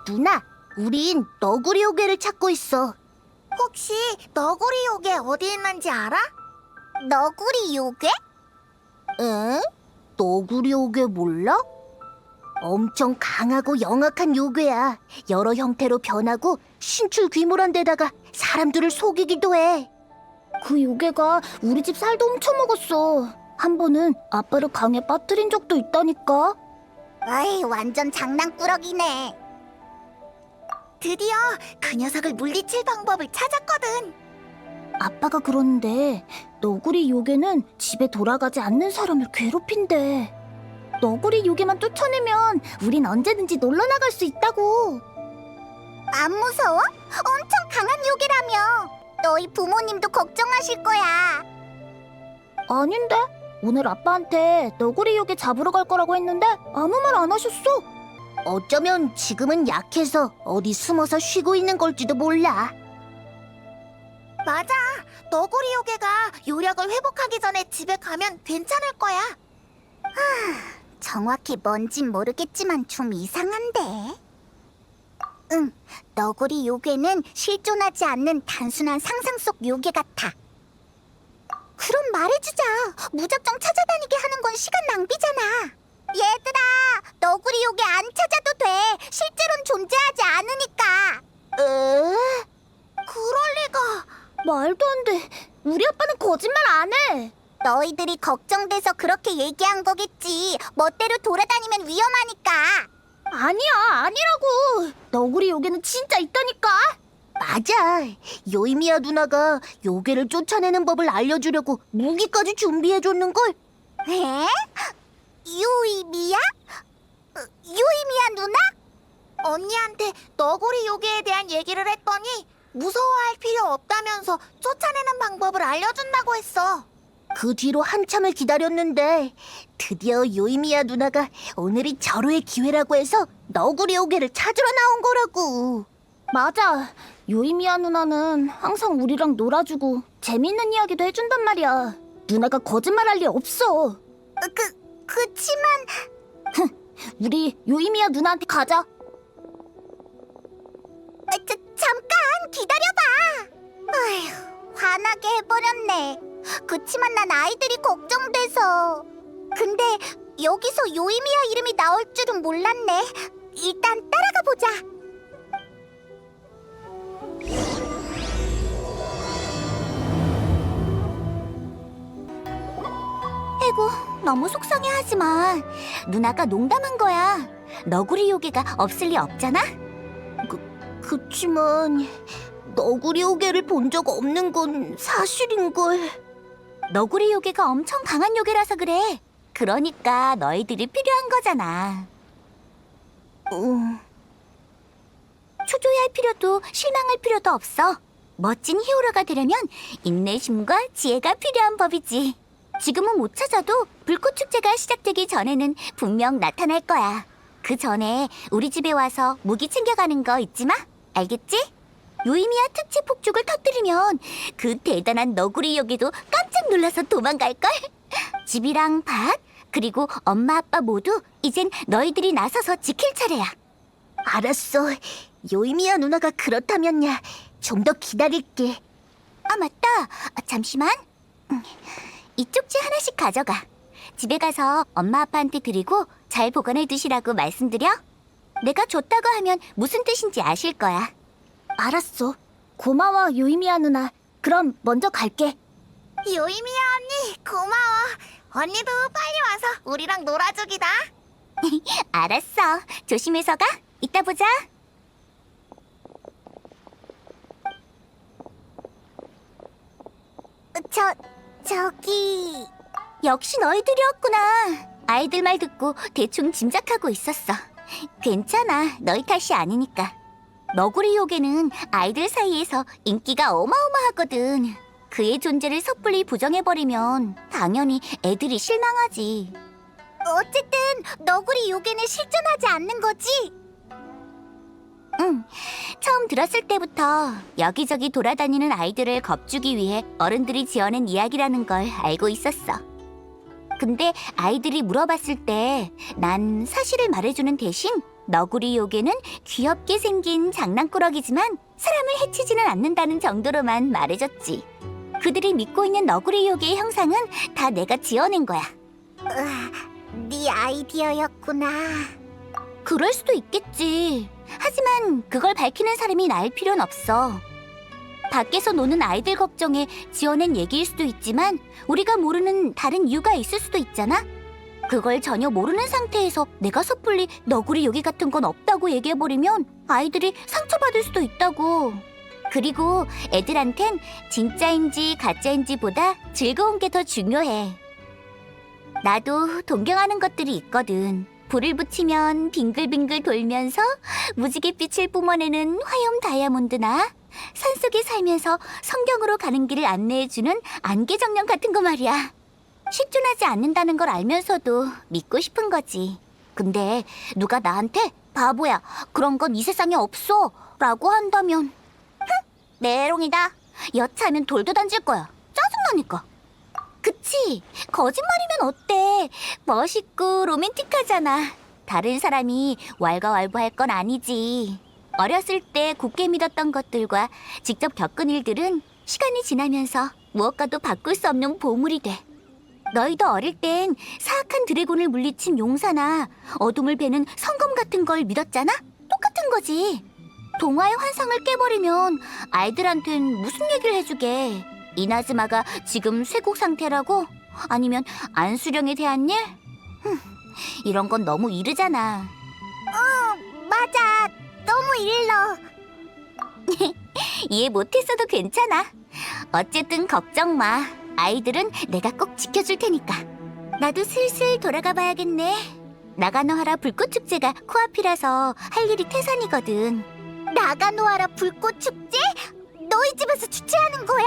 누나, 우린 너구리 요괴를 찾고 있어. 혹시 너구리 요괴 어디 있는지 알아? 너구리 요괴? 에? 너구리 요괴 몰라? 엄청 강하고 영악한 요괴야. 여러 형태로 변하고 신출 귀몰한 데다가 사람들을 속이기도 해. 그 요괴가 우리 집 쌀도 훔쳐먹었어. 한 번은 아빠를 강에 빠뜨린 적도 있다니까. 아이, 완전 장난꾸러기네. 드디어 그 녀석을 물리칠 방법을 찾았거든. 아빠가 그러는데 너구리 요괴는 집에 돌아가지 않는 사람을 괴롭힌대. 너구리 요괴만 쫓아내면 우린 언제든지 놀러 나갈 수 있다고. 안 무서워? 엄청 강한 요괴라며. 너희 부모님도 걱정하실 거야. 아닌데? 오늘 아빠한테 너구리 요괴 잡으러 갈 거라고 했는데 아무 말 안 하셨어. 어쩌면 지금은 약해서 어디 숨어서 쉬고 있는 걸지도 몰라. 맞아. 너구리 요괴가 요력을 회복하기 전에 집에 가면 괜찮을 거야. 정확히 뭔진 모르겠지만 좀 이상한데. 응, 너구리 요괴는 실존하지 않는 단순한 상상 속 요괴 같아. 그럼 말해주자. 무작정 찾아다니게 하는 건 시간 낭비잖아. 얘들아, 너구리 요괴 안 찾아도 돼. 실제로는 존재하지 않으니까. 에? 그럴 리가. 말도 안 돼. 우리 아빠는 거짓말 안 해. 너희들이 걱정돼서 그렇게 얘기한 거겠지. 멋대로 돌아다니면 위험하니까. 아니야, 아니라고. 너구리 요괴는 진짜 있다니까. 맞아. 요이미야 누나가 요괴를 쫓아내는 법을 알려주려고 무기까지 준비해줬는걸. 에? 유이미야? 유이미야 누나? 언니한테 너구리 요괴에 대한 얘기를 했더니 무서워할 필요 없다면서 쫓아내는 방법을 알려준다고 했어. 그 뒤로 한참을 기다렸는데 드디어 요이미야 누나가 오늘이 절호의 기회라고 해서 너구리 요괴를 찾으러 나온 거라고. 맞아. 요이미야 누나는 항상 우리랑 놀아주고 재밌는 이야기도 해준단 말이야. 누나가 거짓말할 리 없어. 그치만 우리 요이미야 누나한테 가자. 잠깐 기다려봐. 아휴, 화나게 해버렸네. 그치만 난 아이들이 걱정돼서. 근데 여기서 요이미야 이름이 나올 줄은 몰랐네. 일단 따라가 보자. 에고, 너무 속상해하지 마. 누나가 농담한 거야. 너구리 요괴가 없을 리 없잖아? 그치만 너구리 요괴를 본 적 없는 건 사실인걸. 너구리 요괴가 엄청 강한 요괴라서 그래. 그러니까 너희들이 필요한 거잖아. 초조해할 필요도 실망할 필요도 없어. 멋진 히어로가 되려면 인내심과 지혜가 필요한 법이지. 지금은 못 찾아도 불꽃 축제가 시작되기 전에는 분명 나타날 거야. 그 전에 우리 집에 와서 무기 챙겨가는 거 잊지 마. 알겠지? 요이미야 특채 폭죽을 터뜨리면 그 대단한 너구리 요괴도 깜짝 놀라서 도망갈걸? 집이랑 밭, 그리고 엄마 아빠 모두 이젠 너희들이 나서서 지킬 차례야. 알았어. 요이미야 누나가 그렇다면야 좀 더 기다릴게. 아, 맞다. 잠시만. 이 쪽지 하나씩 가져가. 집에 가서 엄마 아빠한테 드리고 잘 보관해 두시라고 말씀드려. 내가 줬다고 하면 무슨 뜻인지 아실 거야. 알았어. 고마워, 요이미야 누나. 그럼 먼저 갈게. 요이미야 언니 고마워. 언니도 빨리 와서 우리랑 놀아주기다. 알았어. 조심해서 가. 이따 보자. 저기 역시 너희들이었구나. 아이들 말 듣고 대충 짐작하고 있었어. 괜찮아. 너희 탓이 아니니까. 너구리 요괴는 아이들 사이에서 인기가 어마어마하거든. 그의 존재를 섣불리 부정해버리면 당연히 애들이 실망하지. 어쨌든 너구리 요괴는 실존하지 않는 거지? 응. 처음 들었을 때부터 여기저기 돌아다니는 아이들을 겁주기 위해 어른들이 지어낸 이야기라는 걸 알고 있었어. 근데 아이들이 물어봤을 때 난 사실을 말해주는 대신 너구리 요괴는 귀엽게 생긴 장난꾸러기지만 사람을 해치지는 않는다는 정도로만 말해줬지. 그들이 믿고 있는 너구리 요괴의 형상은 다 내가 지어낸 거야. 네 아이디어였구나. 그럴 수도 있겠지. 하지만 그걸 밝히는 사람이 나일 필요는 없어. 밖에서 노는 아이들 걱정에 지어낸 얘기일 수도 있지만 우리가 모르는 다른 이유가 있을 수도 있잖아? 그걸 전혀 모르는 상태에서 내가 섣불리 너구리 요괴 같은 건 없다고 얘기해버리면 아이들이 상처받을 수도 있다고. 그리고 애들한텐 진짜인지 가짜인지보다 즐거운 게 더 중요해. 나도 동경하는 것들이 있거든. 불을 붙이면 빙글빙글 돌면서 무지갯빛을 뿜어내는 화염 다이아몬드나 산속에 살면서 성경으로 가는 길을 안내해주는 안개정령 같은 거 말이야. 실존하지 않는다는 걸 알면서도 믿고 싶은 거지. 근데 누가 나한테 바보야, 그런 건 이 세상에 없어 라고 한다면 메롱이다. 여차하면 돌도 던질 거야. 짜증나니까. 그치? 거짓말이면 어때? 멋있고 로맨틱하잖아. 다른 사람이 왈가왈부할 건 아니지. 어렸을 때 굳게 믿었던 것들과 직접 겪은 일들은 시간이 지나면서 무엇과도 바꿀 수 없는 보물이 돼. 너희도 어릴 땐 사악한 드래곤을 물리친 용사나 어둠을 베는 성검 같은 걸 믿었잖아? 똑같은 거지. 동화의 환상을 깨버리면 아이들한텐 무슨 얘기를 해주게? 이나즈마가 지금 쇠국 상태라고? 아니면 안수령에 대한 일? 이런 건 너무 이르잖아. 맞아. 너무 일러. 이해 못했어도 괜찮아. 어쨌든 걱정 마. 아이들은 내가 꼭 지켜줄 테니까. 나도 슬슬 돌아가 봐야겠네. 나가노하라 불꽃축제가 코앞이라서 할 일이 태산이거든. 나가노하라 불꽃축제? 너희 집에서 주최하는 거야?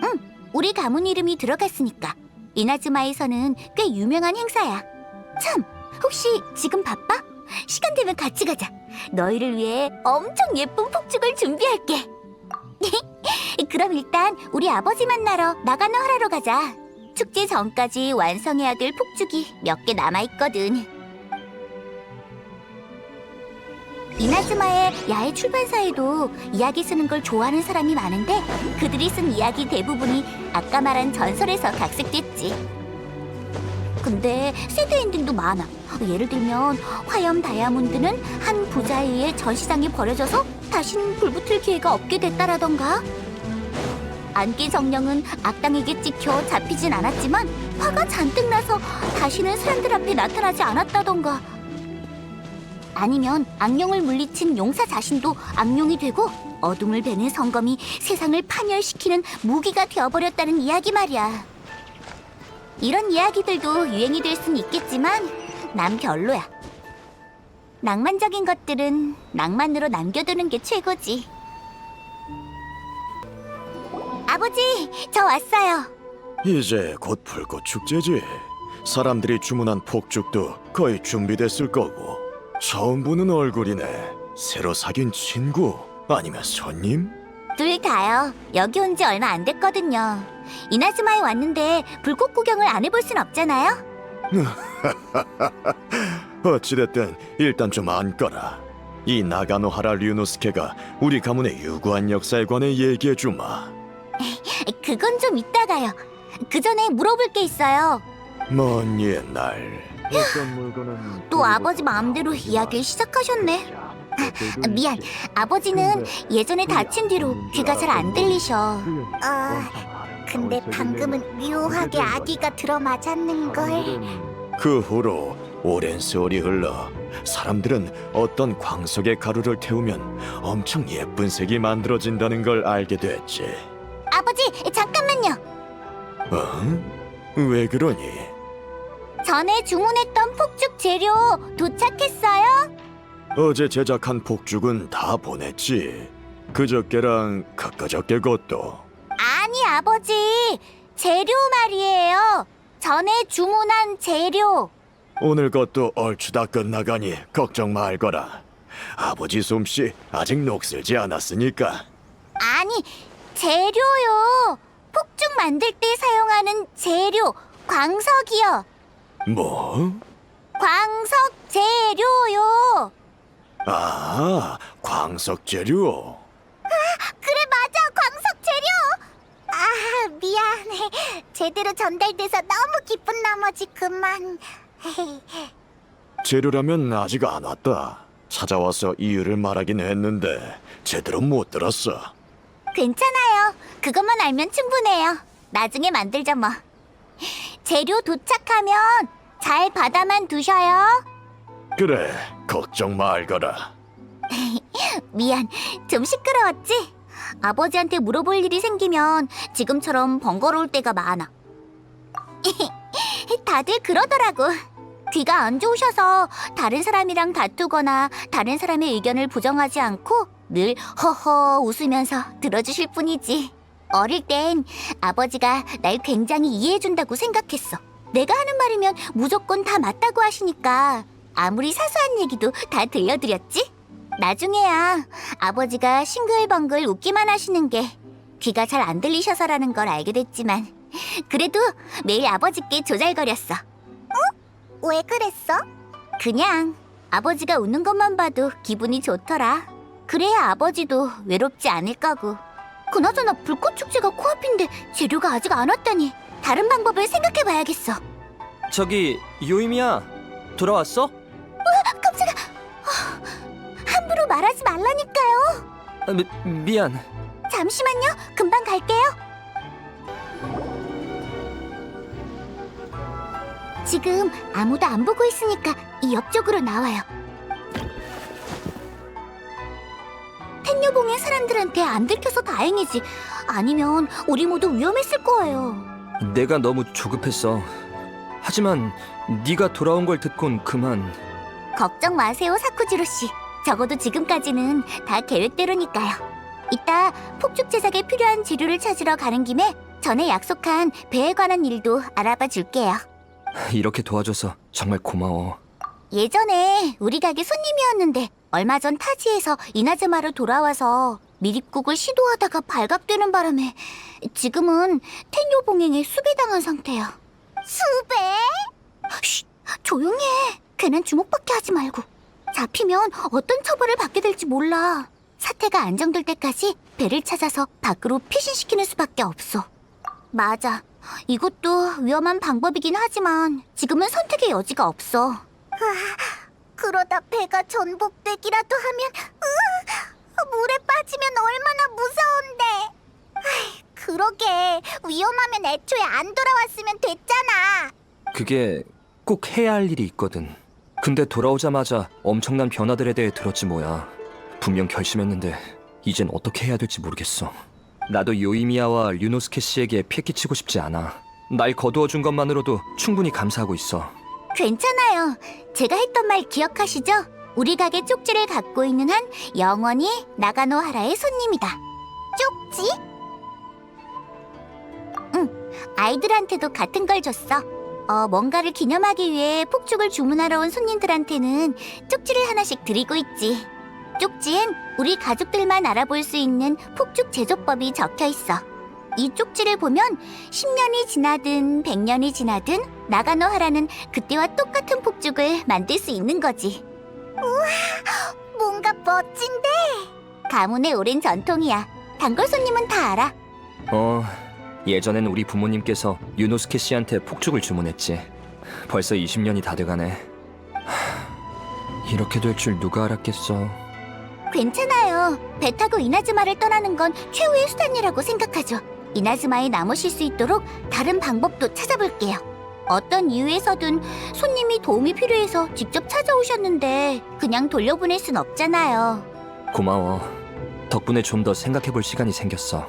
응, 우리 가문 이름이 들어갔으니까. 이나즈마에서는 꽤 유명한 행사야. 참, 혹시 지금 바빠? 시간 되면 같이 가자. 너희를 위해 엄청 예쁜 폭죽을 준비할게. 그럼 일단 우리 아버지 만나러 나가노하라로 가자. 축제 전까지 완성해야 될 폭죽이 몇 개 남아있거든. 이나즈마의 야외 출판사에도 이야기 쓰는 걸 좋아하는 사람이 많은데 그들이 쓴 이야기 대부분이 아까 말한 전설에서 각색됐지. 근데 새드 엔딩도 많아. 예를 들면 화염 다이아몬드는 한 부자에 의해 전시장에 버려져서 다신 불붙을 기회가 없게 됐다라던가, 안개 정령은 악당에게 찍혀 잡히진 않았지만 화가 잔뜩 나서 다시는 사람들 앞에 나타나지 않았다던가, 아니면 악령을 물리친 용사 자신도 악령이 되고 어둠을 베는 성검이 세상을 파멸시키는 무기가 되어버렸다는 이야기 말이야. 이런 이야기들도 유행이 될 순 있겠지만 난 별로야. 낭만적인 것들은 낭만으로 남겨두는 게 최고지. 아버지, 저 왔어요. 이제 곧 불꽃 축제지. 사람들이 주문한 폭죽도 거의 준비됐을 거고. 처음 보는 얼굴이네. 새로 사귄 친구 아니면 손님? 둘 다요. 여기 온 지 얼마 안 됐거든요. 이나즈마에 왔는데 불꽃 구경을 안 해볼 순 없잖아요. 어찌됐든 일단 좀 앉거라. 이 나가노하라 류노스케가 우리 가문의 유구한 역사에 관해 얘기해주마. 그건 좀 이따가요. 그 전에 물어볼 게 있어요. 먼 옛날 어떤 물건은 또 아버지 마음대로 이야기를 시작하셨네. 미안, 아버지는 예전에 다친 뒤로 귀가 잘 안 들리셔. 근데 방금은 묘하게 아기가 들어맞았는걸. 그 후로 오랜 세월이 흘러 사람들은 어떤 광석에 가루를 태우면 엄청 예쁜 색이 만들어진다는 걸 알게 됐지. 아버지, 잠깐만요. 어? 왜 그러니? 전에 주문했던 폭죽 재료 도착했어요? 어제 제작한 폭죽은 다 보냈지. 그저께랑 그저께 것도. 아니, 아버지. 재료 말이에요. 전에 주문한 재료. 오늘 것도 얼추 다 끝나가니 걱정 말거라. 아버지 솜씨 아직 녹슬지 않았으니까. 아니, 재료요. 폭죽 만들 때 사용하는 재료, 광석이요. 뭐? 광석 재료요. 아, 광석 재료. 그래, 맞아. 광석 재료. 아, 미안해. 제대로 전달돼서 너무 기쁜 나머지 그만. 재료라면 아직 안 왔다. 찾아와서 이유를 말하긴 했는데 제대로 못 들었어. 괜찮아요. 그것만 알면 충분해요. 나중에 만들죠 뭐. 재료 도착하면 잘 받아만 두셔요. 그래, 걱정 말거라. 미안, 좀 시끄러웠지? 아버지한테 물어볼 일이 생기면 지금처럼 번거로울 때가 많아. 다들 그러더라고. 귀가 안 좋으셔서 다른 사람이랑 다투거나 다른 사람의 의견을 부정하지 않고 늘 허허 웃으면서 들어주실 뿐이지. 어릴 땐 아버지가 날 굉장히 이해해준다고 생각했어. 내가 하는 말이면 무조건 다 맞다고 하시니까 아무리 사소한 얘기도 다 들려드렸지? 나중에야 아버지가 싱글벙글 웃기만 하시는 게 귀가 잘 안 들리셔서라는 걸 알게 됐지만 그래도 매일 아버지께 조잘거렸어. 왜 그랬어? 그냥 아버지가 웃는 것만 봐도 기분이 좋더라. 그래야 아버지도 외롭지 않을 거고. 그나저나 불꽃축제가 코앞인데 재료가 아직 안 왔다니 다른 방법을 생각해봐야겠어. 저기 요임이야, 돌아왔어? 깜짝아! 함부로 말하지 말라니까요. 아, 미안. 잠시만요. 금방 갈게요. 지금 아무도 안 보고 있으니까 이 옆쪽으로 나와요. 텐요봉의 사람들한테 안 들켜서 다행이지. 아니면 우리 모두 위험했을 거예요. 내가 너무 조급했어. 하지만 네가 돌아온 걸 듣곤 그만. 걱정 마세요, 사쿠지로 씨. 적어도 지금까지는 다 계획대로니까요. 이따 폭죽 제작에 필요한 재료를 찾으러 가는 김에 전에 약속한 배에 관한 일도 알아봐 줄게요. 이렇게 도와줘서 정말 고마워. 예전에 우리 가게 손님이었는데 얼마 전 타지에서 이나즈마로 돌아와서 미립국을 시도하다가 발각되는 바람에 지금은 텐요봉행에 수배당한 상태야. 수배? 쉿! 조용히 해. 괜한 주목받게 하지 말고. 잡히면 어떤 처벌을 받게 될지 몰라. 사태가 안정될 때까지 배를 찾아서 밖으로 피신시키는 수밖에 없어. 맞아. 이것도 위험한 방법이긴 하지만 지금은 선택의 여지가 없어. 그러다 배가 전복되기라도 하면 물에 빠지면 얼마나 무서운데. 그러게 위험하면 애초에 안 돌아왔으면 됐잖아. 그게 꼭 해야 할 일이 있거든. 근데 돌아오자마자 엄청난 변화들에 대해 들었지 뭐야. 분명 결심했는데 이젠 어떻게 해야 될지 모르겠어. 나도 요이미야와 류노스케 씨에게 피해 끼치고 싶지 않아. 날 거두어준 것만으로도 충분히 감사하고 있어. 괜찮아요. 제가 했던 말 기억하시죠? 우리 가게 쪽지를 갖고 있는 한 영원히 나가노하라의 손님이다. 쪽지? 아이들한테도 같은 걸 줬어. 뭔가를 기념하기 위해 폭죽을 주문하러 온 손님들한테는 쪽지를 하나씩 드리고 있지. 쪽지엔 우리 가족들만 알아볼 수 있는 폭죽 제조법이 적혀 있어. 이 쪽지를 보면 10년이 지나든 100년이 지나든 나가노하라는 그때와 똑같은 폭죽을 만들 수 있는 거지. 뭔가 멋진데. 가문의 오랜 전통이야. 단골 손님은 다 알아. 예전엔 우리 부모님께서 유노스케 씨한테 폭죽을 주문했지. 벌써 20년이 다 돼가네. 이렇게 될 줄 누가 알았겠어. 괜찮아요. 배 타고 이나즈마를 떠나는 건 최후의 수단이라고 생각하죠. 이나즈마에 남으실 수 있도록 다른 방법도 찾아볼게요. 어떤 이유에서든 손님이 도움이 필요해서 직접 찾아오셨는데 그냥 돌려보낼 순 없잖아요. 고마워. 덕분에 좀 더 생각해볼 시간이 생겼어.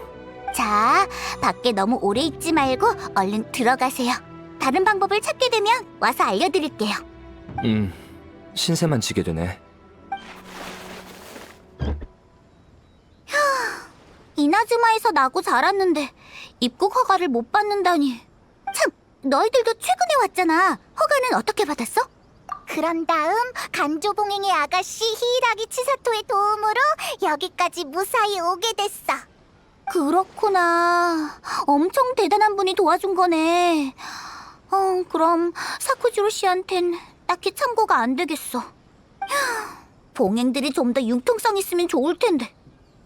자, 밖에 너무 오래 있지 말고 얼른 들어가세요. 다른 방법을 찾게 되면 와서 알려드릴게요. 신세만 지게 되네. 이나즈마에서 나고 자랐는데 입국 허가를 못 받는다니. 참, 너희들도 최근에 왔잖아. 허가는 어떻게 받았어? 그런 다음 간조봉행의 아가씨 히이라기 치사토의 도움으로 여기까지 무사히 오게 됐어. 그렇구나. 엄청 대단한 분이 도와준 거네. 그럼 사쿠지로 씨한텐 딱히 참고가 안 되겠어. 봉행들이 좀 더 융통성 있으면 좋을 텐데.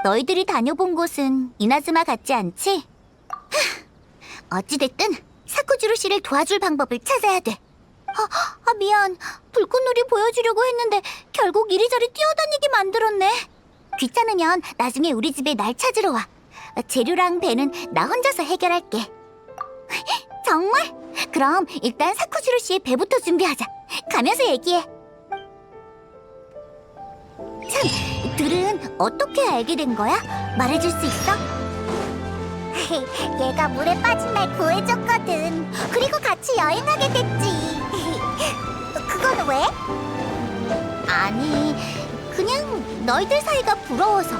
너희들이 다녀본 곳은 이나즈마 같지 않지? 어찌됐든 사쿠지로 씨를 도와줄 방법을 찾아야 돼. 미안. 불꽃놀이 보여주려고 했는데 결국 이리저리 뛰어다니게 만들었네. 귀찮으면 나중에 우리 집에 날 찾으러 와. 재료랑 배는 나 혼자서 해결할게. 정말? 그럼 일단 사쿠지로 씨의 배부터 준비하자. 가면서 얘기해. 참, 둘은 어떻게 알게 된 거야? 말해줄 수 있어? 얘가 물에 빠진 날 구해줬거든. 그리고 같이 여행하게 됐지. 그건 왜? 아니, 그냥 너희들 사이가 부러워서.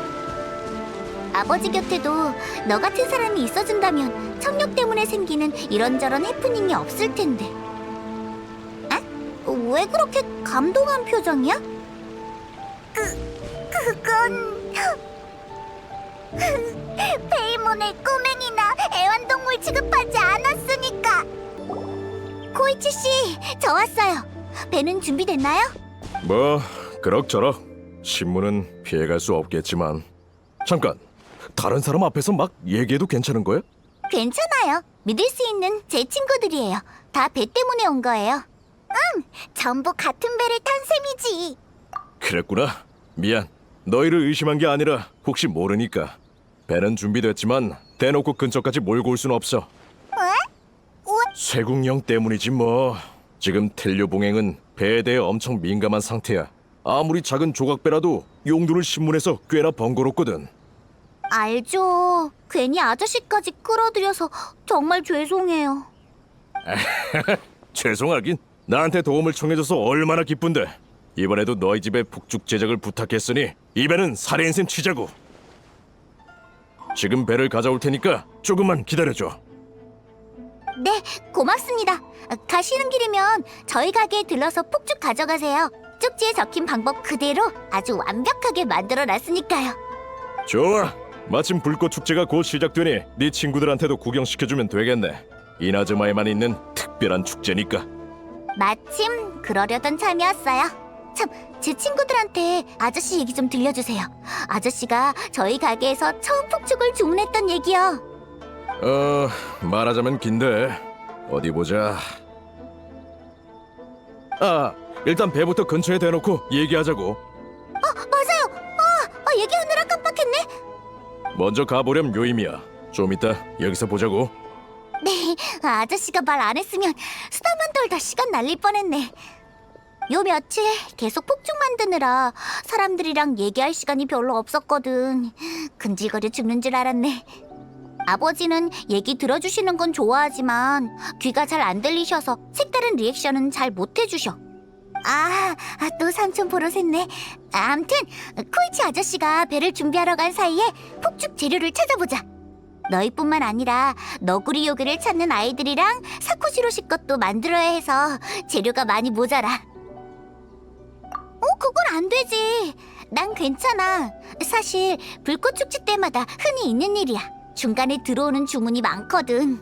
아버지 곁에도 너 같은 사람이 있어준다면 청력 때문에 생기는 이런저런 해프닝이 없을 텐데. 아? 왜 그렇게 감동한 표정이야? 그건... 페이몬을 꼬맹이나 애완동물 취급하지 않았으니까. 코이치 씨, 저 왔어요. 배는 준비됐나요? 뭐 그럭저럭. 신문은 피해갈 수 없겠지만 잠깐, 다른 사람 앞에서 막 얘기해도 괜찮은 거야? 괜찮아요. 믿을 수 있는 제 친구들이에요. 다 배 때문에 온 거예요. 전부 같은 배를 탄 셈이지. 그랬구나. 미안. 너희를 의심한 게 아니라 혹시 모르니까. 배는 준비됐지만 대놓고 근처까지 몰고 올 순 없어. 쇠국령 때문이지 뭐. 지금 텔료 봉행은 배에 대해 엄청 민감한 상태야. 아무리 작은 조각배라도 용도를 신문해서 꽤나 번거롭거든. 알죠. 괜히 아저씨까지 끌어들여서 정말 죄송해요. 죄송하긴. 나한테 도움을 청해줘서 얼마나 기쁜데. 이번에도 너희 집에 북죽 제작을 부탁했으니 이 배는 살인셈 치자고. 지금 배를 가져올 테니까 조금만 기다려줘. 네, 고맙습니다. 가시는 길이면 저희 가게에 들러서 폭죽 가져가세요. 쪽지에 적힌 방법 그대로 아주 완벽하게 만들어놨으니까요. 좋아. 마침 불꽃 축제가 곧 시작되니 네 친구들한테도 구경시켜주면 되겠네. 이나즈마에만 있는 특별한 축제니까. 마침 그러려던 참이었어요. 참, 제 친구들한테 아저씨 얘기 좀 들려주세요. 아저씨가 저희 가게에서 처음 폭죽을 주문했던 얘기요. 말하자면 긴데 어디 보자. 일단 배부터 근처에 대놓고 얘기하자고. 맞아요. 얘기하느라 깜빡했네. 먼저 가보렴 요임이야. 좀 이따 여기서 보자고. 네, 아저씨가 말 안 했으면 수다만 떨다 시간 날릴 뻔했네. 요 며칠 계속 폭죽 만드느라 사람들이랑 얘기할 시간이 별로 없었거든. 근질거려 죽는 줄 알았네. 아버지는 얘기 들어주시는 건 좋아하지만 귀가 잘 안 들리셔서 색다른 리액션은 잘 못 해주셔. 또 삼촌 보러 샜네. 암튼 코이치 아저씨가 배를 준비하러 간 사이에 폭죽 재료를 찾아보자. 너희뿐만 아니라 너구리 요괴를 찾는 아이들이랑 사쿠지로 씨 것도 만들어야 해서 재료가 많이 모자라. 그건 안 되지. 난 괜찮아. 사실 불꽃 축제 때마다 흔히 있는 일이야. 중간에 들어오는 주문이 많거든.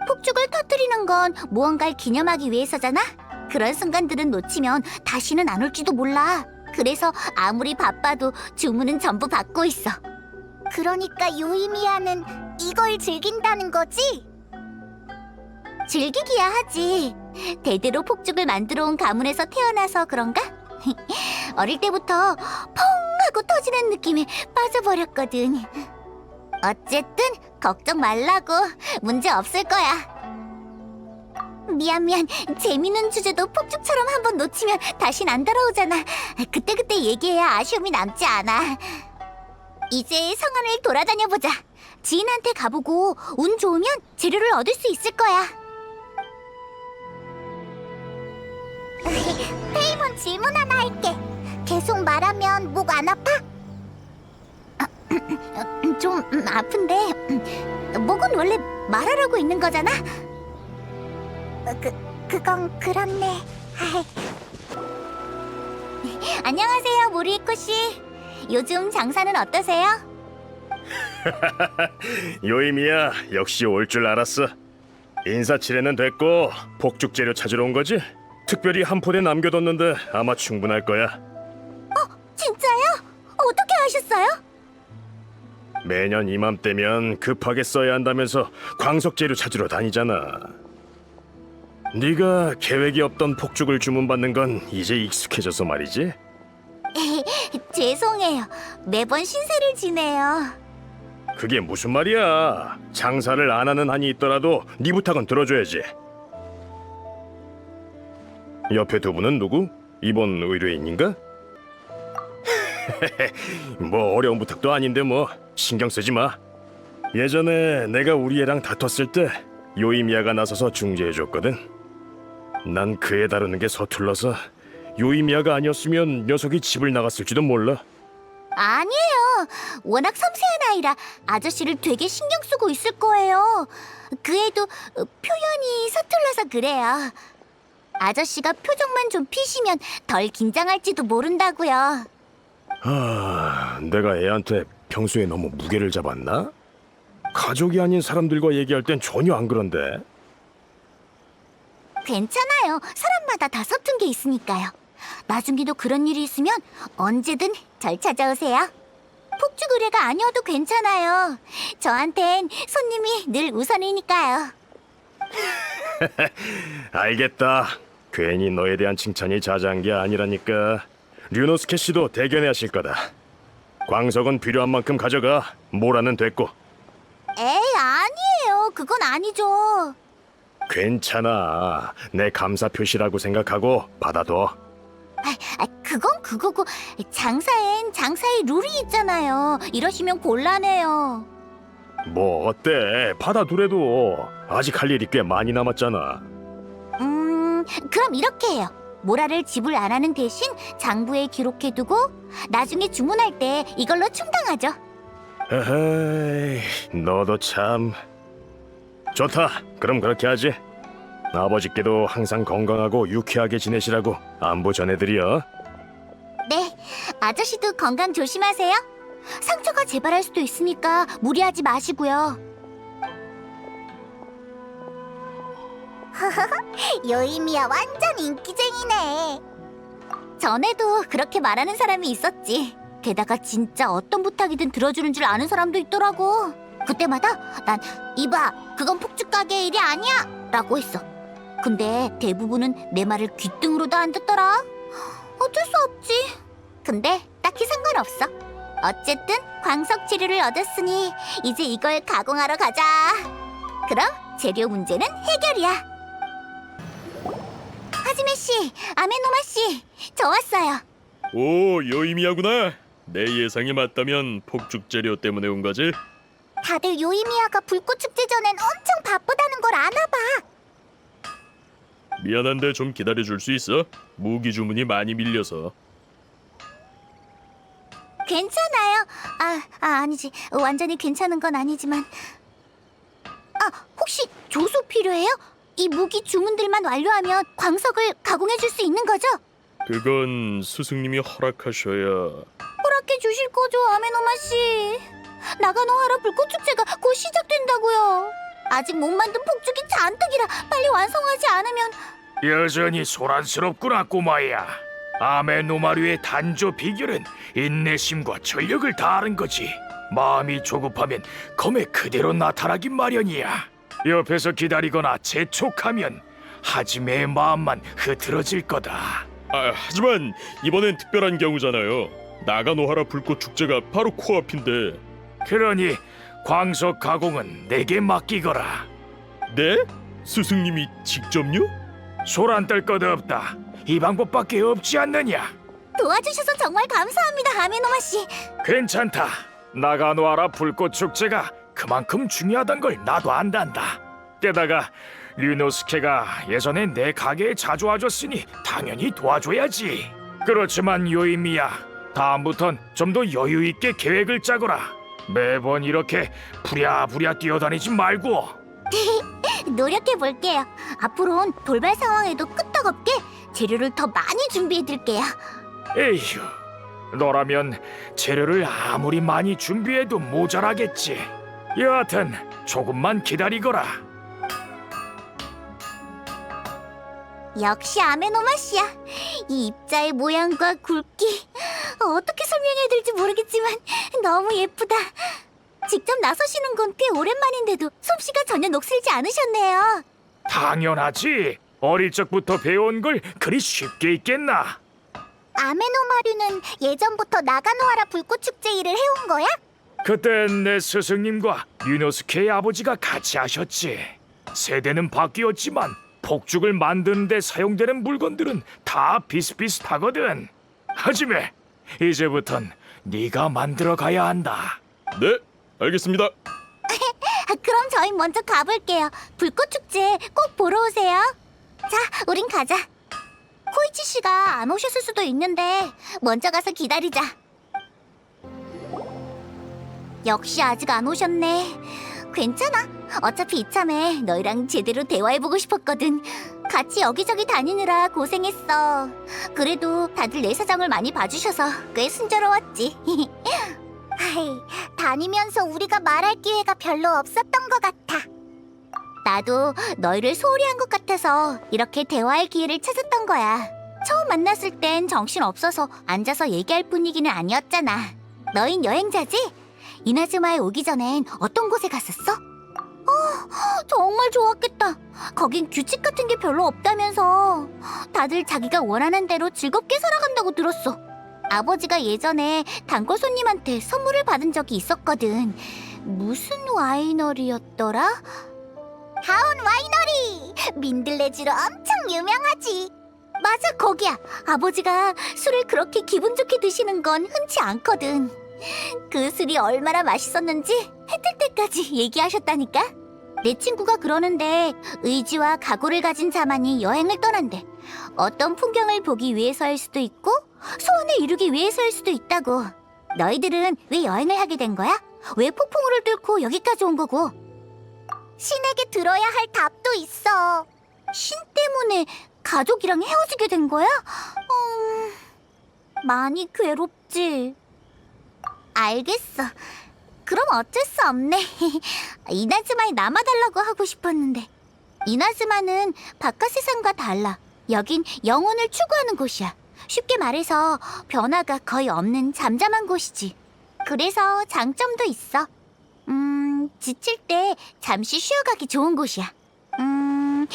폭죽을 터뜨리는 건 무언가를 기념하기 위해서잖아. 그런 순간들은 놓치면 다시는 안 올지도 몰라. 그래서 아무리 바빠도 주문은 전부 받고 있어. 그러니까 요이미야는 이걸 즐긴다는 거지? 즐기기야 하지. 대대로 폭죽을 만들어 온 가문에서 태어나서 그런가? 어릴 때부터 펑 하고 터지는 느낌에 빠져버렸거든. 어쨌든 걱정 말라고. 문제 없을 거야. 미안. 재밌는 주제도 폭죽처럼 한번 놓치면 다신 안 돌아오잖아. 그때그때 얘기해야 아쉬움이 남지 않아. 이제 성안을 돌아다녀보자. 지인한테 가보고 운 좋으면 재료를 얻을 수 있을 거야. 페이몬 질문 하나 할게. 계속 말하면 목 안 아파? 좀 아픈데 목은 원래 말하라고 있는 거잖아. 그건 그렇네. 안녕하세요, 모리코 씨. 요즘 장사는 어떠세요? 요임이야, 역시 올 줄 알았어. 인사치레는 됐고 폭죽 재료 찾으러 온 거지? 특별히 한 포대 남겨뒀는데 아마 충분할 거야. 진짜요? 어떻게 하셨어요? 매년 이맘때면 급하게 써야 한다면서 광석 재료 찾으러 다니잖아. 네가 계획이 없던 폭죽을 주문받는 건 이제 익숙해져서 말이지. 죄송해요. 매번 신세를 지내요. 그게 무슨 말이야? 장사를 안 하는 한이 있더라도 네 부탁은 들어줘야지. 옆에 두 분은 누구? 이번 의뢰인인가? 뭐 어려운 부탁도 아닌데 뭐 신경 쓰지 마. 예전에 내가 우리 애랑 다퉜을 때 요이미야가 나서서 중재해줬거든. 난 그 애 다루는 게 서툴러서 요이미야가 아니었으면 녀석이 집을 나갔을지도 몰라. 아니에요. 워낙 섬세한 아이라 아저씨를 되게 신경 쓰고 있을 거예요. 그 애도 표현이 서툴러서 그래요. 아저씨가 표정만 좀 피시면 덜 긴장할지도 모른다고요. 내가 애한테 평소에 너무 무게를 잡았나? 가족이 아닌 사람들과 얘기할 땐 전혀 안 그런데. 괜찮아요. 사람마다 다 서툰 게 있으니까요. 나중에도 그런 일이 있으면 언제든 절 찾아오세요. 폭죽 의뢰가 아니어도 괜찮아요. 저한텐 손님이 늘 우선이니까요. 알겠다. 괜히 너에 대한 칭찬이 자자한 게 아니라니까. 류노스케 씨도 대견해 하실 거다. 광석은 필요한 만큼 가져가. 모라는 됐고. 에이, 아니에요. 그건 아니죠. 괜찮아. 내 감사 표시라고 생각하고 받아둬. 그건 그거고 장사엔 장사의 룰이 있잖아요. 이러시면 곤란해요. 뭐 어때? 받아두래도 아직 할 일이 꽤 많이 남았잖아. 그럼 이렇게 해요. 모라를 지불 안 하는 대신 장부에 기록해두고 나중에 주문할 때 이걸로 충당하죠. 에헤이, 너도 참. 좋다. 그럼 그렇게 하지. 아버지께도 항상 건강하고 유쾌하게 지내시라고 안부 전해드려. 네, 아저씨도 건강 조심하세요. 상처가 재발할 수도 있으니까 무리하지 마시고요. 요이미야 완전 인기쟁이네. 전에도 그렇게 말하는 사람이 있었지. 게다가 진짜 어떤 부탁이든 들어주는 줄 아는 사람도 있더라고. 그때마다 난 이봐, 그건 폭죽 가게의 일이 아니야 라고 했어. 근데 대부분은 내 말을 귓등으로도 안 듣더라. 어쩔 수 없지. 근데 딱히 상관없어. 어쨌든 광석 재료를 얻었으니 이제 이걸 가공하러 가자. 그럼 재료 문제는 해결이야. 하지메 씨, 아메노마 씨, 저 왔어요. 오, 요이미야구나. 내 예상이 맞다면 폭죽 재료 때문에 온 거지? 다들 요이미야가 불꽃 축제 전엔 엄청 바쁘다는 걸 아나 봐. 미안한데 좀 기다려줄 수 있어? 무기 주문이 많이 밀려서. 괜찮아요. 아니지. 완전히 괜찮은 건 아니지만. 혹시 조소 필요해요? 이 무기 주문들만 완료하면 광석을 가공해 줄 수 있는 거죠? 그건 스승님이 허락하셔야. 허락해 주실 거죠, 아메노마 씨. 나가노하라 불꽃 축제가 곧 시작된다고요. 아직 못 만든 폭죽이 잔뜩이라 빨리 완성하지 않으면. 여전히 소란스럽구나 꼬마야. 아메노마류의 단조 비결은 인내심과 전력을 다하는 거지. 마음이 조급하면 검에 그대로 나타나기 마련이야. 옆에서 기다리거나 재촉하면 하지메의 마음만 흐트러질 거다. 하지만 이번엔 특별한 경우잖아요. 나가노하라 불꽃 축제가 바로 코앞인데. 그러니 광석 가공은 내게 맡기거라. 네? 스승님이 직접요? 소란 떨 것 없다. 이 방법밖에 없지 않느냐. 도와주셔서 정말 감사합니다, 아메노마 씨. 괜찮다. 나가노하라 불꽃 축제가 그만큼 중요하단 걸 나도 안단다. 게다가 류노스케가 예전에 내 가게에 자주 와줬으니 당연히 도와줘야지. 그렇지만 요이미야, 다음부턴 좀 더 여유 있게 계획을 짜거라. 매번 이렇게 부랴부랴 뛰어다니지 말고. 노력해 볼게요. 앞으로는 돌발 상황에도 끄떡없게 재료를 더 많이 준비해 둘게요. 에휴, 너라면 재료를 아무리 많이 준비해도 모자라겠지. 여하튼 조금만 기다리거라. 역시 아메노마시야. 이 입자의 모양과 굵기 어떻게 설명해야 될지 모르겠지만 너무 예쁘다. 직접 나서시는 건 꽤 오랜만인데도 솜씨가 전혀 녹슬지 않으셨네요. 당연하지. 어릴 적부터 배운 걸 그리 쉽게 있겠나? 아메노마류는 예전부터 나가노하라 불꽃축제 일을 해온 거야? 그땐 내 스승님과 유노스케의 아버지가 같이 하셨지. 세대는 바뀌었지만 폭죽을 만드는 데 사용되는 물건들은 다 비슷비슷하거든. 하지메, 이제부턴 네가 만들어 가야 한다. 네, 알겠습니다. 그럼 저희 먼저 가볼게요. 불꽃축제 꼭 보러 오세요. 자, 우린 가자. 코이치 씨가 안 오셨을 수도 있는데 먼저 가서 기다리자. 역시 아직 안 오셨네. 괜찮아. 어차피 이참에 너희랑 제대로 대화해보고 싶었거든. 같이 여기저기 다니느라 고생했어. 그래도 다들 내 사정을 많이 봐주셔서 꽤 순조로웠지. 하이, 다니면서 우리가 말할 기회가 별로 없었던 것 같아. 나도 너희를 소홀히 한 것 같아서 이렇게 대화할 기회를 찾았던 거야. 처음 만났을 땐 정신 없어서 앉아서 얘기할 분위기는 아니었잖아. 너흰 여행자지? 이나즈마에 오기 전엔 어떤 곳에 갔었어? 정말 좋았겠다. 거긴 규칙 같은 게 별로 없다면서. 다들 자기가 원하는 대로 즐겁게 살아간다고 들었어. 아버지가 예전에 단골 손님한테 선물을 받은 적이 있었거든. 무슨 와이너리였더라? 하온 와이너리! 민들레주로 엄청 유명하지. 맞아, 거기야. 아버지가 술을 그렇게 기분 좋게 드시는 건 흔치 않거든. 그 술이 얼마나 맛있었는지 해 뜰 때까지 얘기하셨다니까. 내 친구가 그러는데 의지와 각오를 가진 자만이 여행을 떠난대. 어떤 풍경을 보기 위해서일 수도 있고 소원을 이루기 위해서일 수도 있다고. 너희들은 왜 여행을 하게 된 거야? 왜 폭풍우를 뚫고 여기까지 온 거고? 신에게 들어야 할 답도 있어. 신 때문에 가족이랑 헤어지게 된 거야? 많이 괴롭지. 알겠어. 그럼 어쩔 수 없네. 이나즈마에 남아달라고 하고 싶었는데. 이나즈마는 바깥 세상과 달라. 여긴 영혼을 추구하는 곳이야. 쉽게 말해서 변화가 거의 없는 잠잠한 곳이지. 그래서 장점도 있어. 지칠 때 잠시 쉬어가기 좋은 곳이야.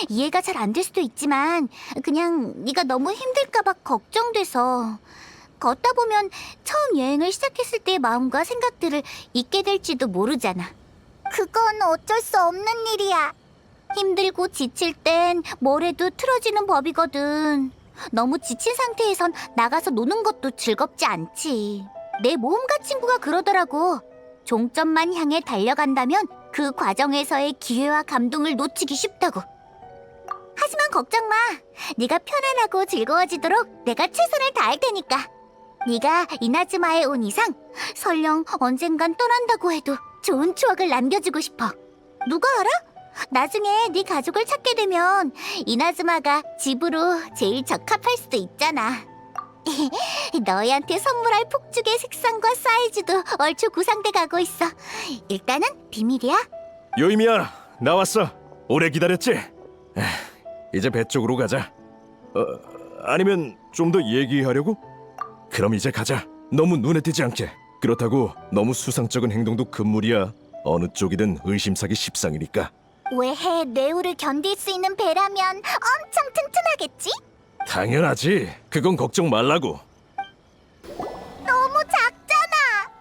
이해가 잘 안 될 수도 있지만 그냥 네가 너무 힘들까봐 걱정돼서. 걷다 보면 처음 여행을 시작했을 때의 마음과 생각들을 잊게 될지도 모르잖아. 그건 어쩔 수 없는 일이야. 힘들고 지칠 땐 뭘 해도 틀어지는 법이거든. 너무 지친 상태에선 나가서 노는 것도 즐겁지 않지. 내 모험가 친구가 그러더라고. 종점만 향해 달려간다면 그 과정에서의 기회와 감동을 놓치기 쉽다고. 하지만 걱정 마. 네가 편안하고 즐거워지도록 내가 최선을 다할 테니까. 네가 이나즈마에 온 이상 설령 언젠간 떠난다고 해도 좋은 추억을 남겨주고 싶어. 누가 알아? 나중에 네 가족을 찾게 되면 이나즈마가 집으로 제일 적합할 수도 있잖아. 너희한테 선물할 폭죽의 색상과 사이즈도 얼추 구상돼 가고 있어. 일단은 비밀이야. 요이미야, 나왔어. 오래 기다렸지? 이제 배 쪽으로 가자. 아니면 좀 더 얘기하려고? 그럼 이제 가자. 너무 눈에 띄지 않게. 그렇다고 너무 수상쩍은 행동도 금물이야. 어느 쪽이든 의심사기 십상이니까. 외해 뇌우를 견딜 수 있는 배라면 엄청 튼튼하겠지? 당연하지. 그건 걱정 말라고. 너무 작잖아.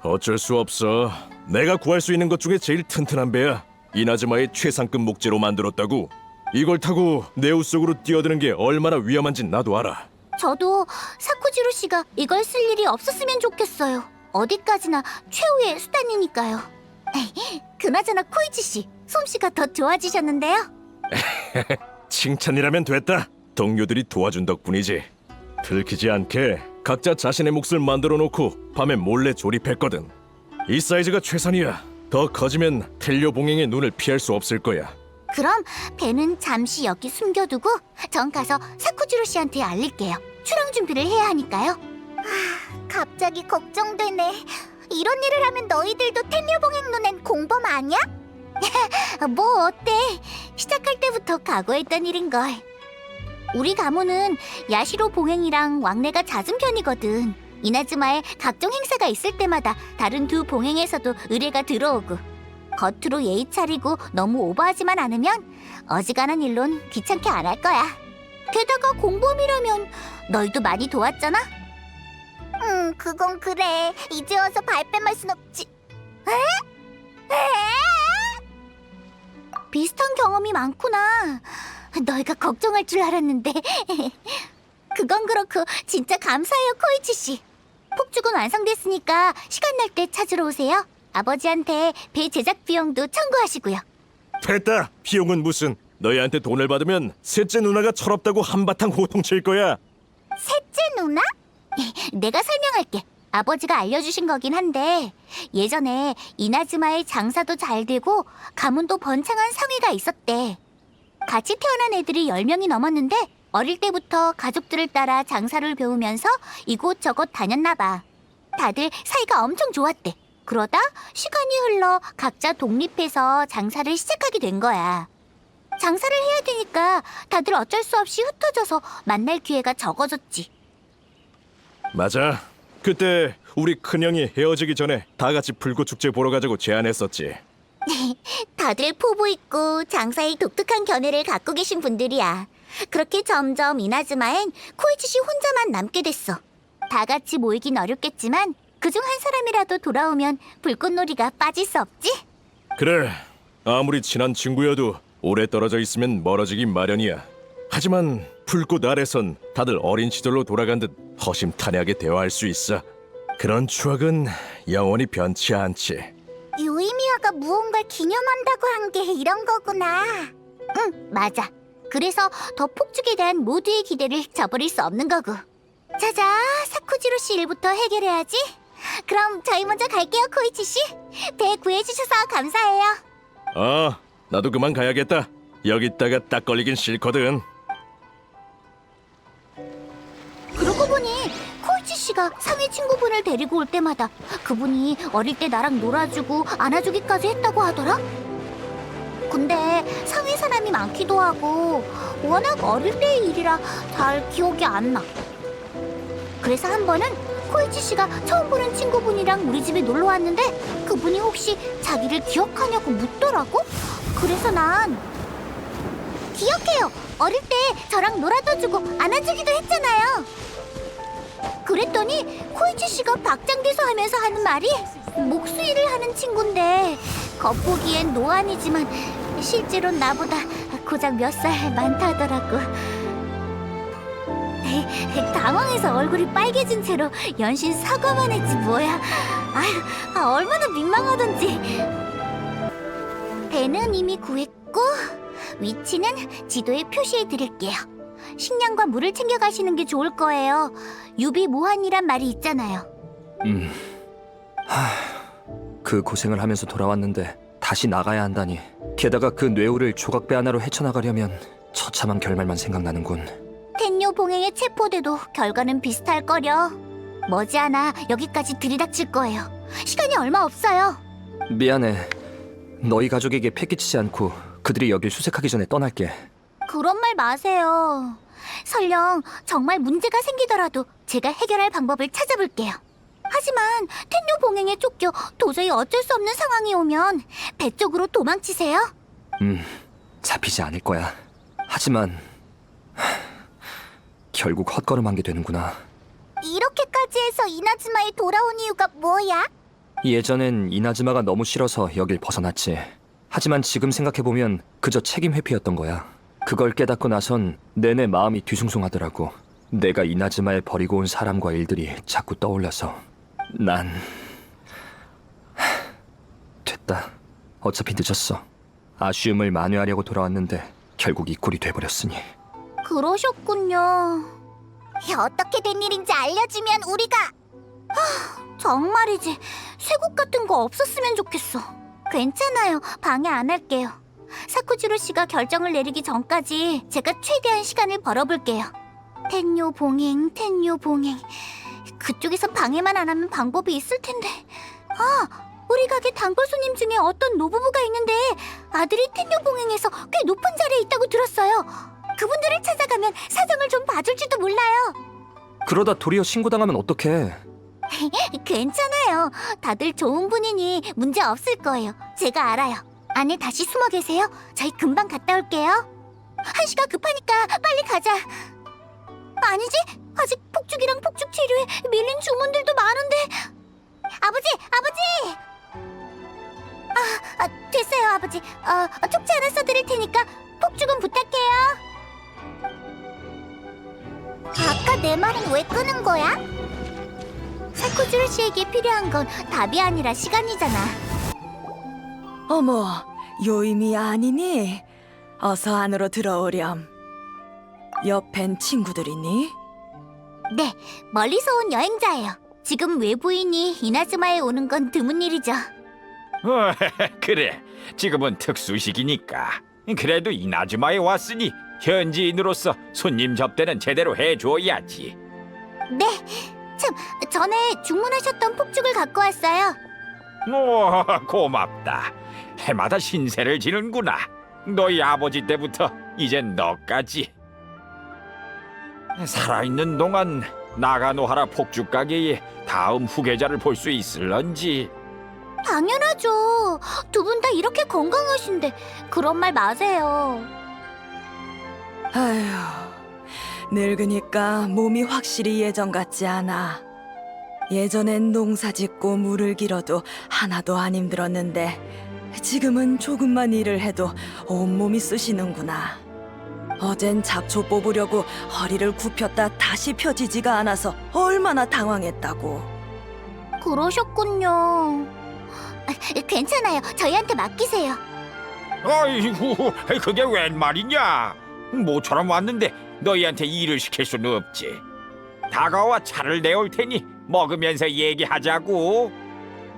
어쩔 수 없어. 내가 구할 수 있는 것 중에 제일 튼튼한 배야. 이나즈마의 최상급 목재로 만들었다고. 이걸 타고 네우 속으로 뛰어드는 게 얼마나 위험한진 나도 알아. 저도 사쿠지로 씨가 이걸 쓸 일이 없었으면 좋겠어요. 어디까지나 최후의 수단이니까요. 그나저나 코이치 씨, 솜씨가 더 좋아지셨는데요? 칭찬이라면 됐다. 동료들이 도와준 덕분이지. 들키지 않게 각자 자신의 몫을 만들어 놓고 밤에 몰래 조립했거든. 이 사이즈가 최선이야. 더 커지면 텔료 봉행의 눈을 피할 수 없을 거야. 그럼 배는 잠시 여기 숨겨두고 전 가서 사쿠지로 씨한테 알릴게요. 출항 준비를 해야 하니까요. 갑자기 걱정되네. 이런 일을 하면 너희들도 텔류봉행 눈엔 공범 아니야? 뭐 어때? 시작할 때부터 각오했던 일인걸. 우리 가문은 야시로 봉행이랑 왕래가 잦은 편이거든. 이나즈마에 각종 행사가 있을 때마다 다른 두 봉행에서도 의뢰가 들어오고, 겉으로 예의 차리고 너무 오버하지만 않으면 어지간한 일론 귀찮게 안 할 거야. 게다가 공범이라면 너희도 많이 도왔잖아? 그건 그래. 이제 와서 발뺌할 순 없지. 비슷한 경험이 많구나. 너희가 걱정할 줄 알았는데. 그건 그렇고 진짜 감사해요, 코이치 씨. 폭죽은 완성됐으니까 시간 날 때 찾으러 오세요. 아버지한테 배 제작 비용도 청구하시고요. 됐다. 비용은 무슨. 너희한테 돈을 받으면 셋째 누나가 철없다고 한바탕 호통칠 거야. 셋째 누나? 내가 설명할게. 아버지가 알려주신 거긴 한데 예전에 이나즈마의 장사도 잘 되고 가문도 번창한 상회가 있었대. 같이 태어난 애들이 10명이 넘었는데 어릴 때부터 가족들을 따라 장사를 배우면서 이곳저곳 다녔나 봐. 다들 사이가 엄청 좋았대. 그러다 시간이 흘러 각자 독립해서 장사를 시작하게 된 거야. 장사를 해야 되니까 다들 어쩔 수 없이 흩어져서 만날 기회가 적어졌지. 맞아. 그때 우리 큰형이 헤어지기 전에 다 같이 불꽃축제 보러 가자고 제안했었지. 다들 포부 있고 장사에 독특한 견해를 갖고 계신 분들이야. 그렇게 점점 이나즈마엔 코이치 씨 혼자만 남게 됐어. 다 같이 모이긴 어렵겠지만 그중 한 사람이라도 돌아오면 불꽃놀이가 빠질 수 없지? 그래. 아무리 친한 친구여도 오래 떨어져 있으면 멀어지기 마련이야. 하지만 불꽃 아래선 다들 어린 시절로 돌아간 듯 허심탄회하게 대화할 수 있어. 그런 추억은 영원히 변치 않지. 요이미야가 무언가를 기념한다고 한 게 이런 거구나. 응, 맞아. 그래서 더 폭죽에 대한 모두의 기대를 저버릴 수 없는 거고. 자자, 사쿠지로 씨 일부터 해결해야지. 그럼 저희 먼저 갈게요, 코이치 씨. 배 구해주셔서 감사해요. 아, 나도 그만 가야겠다. 여기 있다가 딱 걸리긴 싫거든. 그러고 보니 코이치 씨가 상위 친구분을 데리고 올 때마다 그분이 어릴 때 나랑 놀아주고 안아주기까지 했다고 하더라? 근데 상위 사람이 많기도 하고 워낙 어릴 때의 일이라 잘 기억이 안 나. 그래서 한 번은 코이치 씨가 처음 보는 친구분이랑 우리 집에 놀러 왔는데 그분이 혹시 자기를 기억하냐고 묻더라고? 그래서 난 기억해요. 어릴 때 저랑 놀아도 주고 안아주기도 했잖아요. 그랬더니 코이치 씨가 박장대소 하면서 하는 말이 목수일을 하는 친구인데 겉보기엔 노안이지만 실제로는 나보다 고작 몇 살 많다더라고. 당황해서 얼굴이 빨개진 채로 연신 사과만 했지 뭐야. 아휴, 얼마나 민망하던지. 배는 이미 구했고 위치는 지도에 고표시해 드릴게요. 식량과 물을 챙겨가시는 게 좋을 거예요. 유비무환이란 말이 있잖아요. 그 고생을 하면서 돌아왔는데 다시 나가야 한다니. 게다가 그 뇌우를 조각배 하나로 헤쳐나가려면 처참한 결말만 생각나는군. 텐요 봉행에 체포돼도 결과는 비슷할 거려. 머지않아 여기까지 들이닥칠 거예요. 시간이 얼마 없어요. 미안해. 너희 가족에게 패기치지 않고 그들이 여길 수색하기 전에 떠날게. 그런 말 마세요. 설령 정말 문제가 생기더라도 제가 해결할 방법을 찾아볼게요. 하지만 텐요 봉행에 쫓겨 도저히 어쩔 수 없는 상황이 오면 배 쪽으로 도망치세요. 잡히지 않을 거야. 하지만 결국 헛걸음한 게 되는구나. 이렇게까지 해서 이나즈마에 돌아온 이유가 뭐야? 예전엔 이나즈마가 너무 싫어서 여길 벗어났지. 하지만 지금 생각해보면 그저 책임 회피였던 거야. 그걸 깨닫고 나선 내내 마음이 뒤숭숭하더라고. 내가 이나즈마에 버리고 온 사람과 일들이 자꾸 떠올라서 난... 됐다. 어차피 늦었어. 아쉬움을 만회하려고 돌아왔는데 결국 이 꼴이 돼버렸으니. 그러셨군요. 어떻게 된 일인지 알려주면 우리가... 정말이지. 쇠국 같은 거 없었으면 좋겠어. 괜찮아요. 방해 안 할게요. 사쿠지로 씨가 결정을 내리기 전까지 제가 최대한 시간을 벌어볼게요. 텐요 봉행, 텐요 봉행. 그쪽에서 방해만 안 하면 방법이 있을 텐데. 우리 가게 단골 손님 중에 어떤 노부부가 있는데 아들이 텐요 봉행에서 꽤 높은 자리에 있다고 들었어요. 그분들을 찾아가면 사정을 좀 봐줄지도 몰라요. 그러다 도리어 신고당하면 어떡해? 괜찮아요. 다들 좋은 분이니 문제 없을 거예요. 제가 알아요. 안에 다시 숨어 계세요. 저희 금방 갔다 올게요. 한시가 급하니까 빨리 가자. 아니지? 아직 폭죽이랑 폭죽 치료에 밀린 주문들도 많은데. 아버지! 됐어요, 아버지. 쪽지 하나 써드릴 테니까 폭죽은 부탁해요. 아까 내 말은 왜 끄는 거야? 사쿠즈루 씨에게 필요한 건 답이 아니라 시간이잖아. 어머, 요임이 아니니? 어서 안으로 들어오렴. 옆엔 친구들이니? 네, 멀리서 온 여행자예요. 지금 외부인이 이나즈마에 오는 건 드문 일이죠. 그래, 지금은 특수시기니까. 그래도 이나즈마에 왔으니 현지인으로서 손님 접대는 제대로 해줘야지. 네, 참, 전에 주문하셨던 폭죽을 갖고 왔어요. 오, 고맙다. 해마다 신세를 지는구나. 너희 아버지 때부터 이젠 너까지. 살아있는 동안 나가노하라 폭죽 가게의 다음 후계자를 볼 수 있을런지. 당연하죠. 두 분 다 이렇게 건강하신데 그런 말 마세요. 아휴, 늙으니까 몸이 확실히 예전 같지 않아. 예전엔 농사 짓고 물을 길어도 하나도 안 힘들었는데 지금은 조금만 일을 해도 온몸이 쑤시는구나. 어젠 잡초 뽑으려고 허리를 굽혔다 다시 펴지지가 않아서 얼마나 당황했다고. 그러셨군요. 괜찮아요. 저희한테 맡기세요. 아이고, 그게 웬 말이냐? 모처럼 왔는데 너희한테 일을 시킬 수는 없지. 다가와 차를 내올 테니 먹으면서 얘기하자고.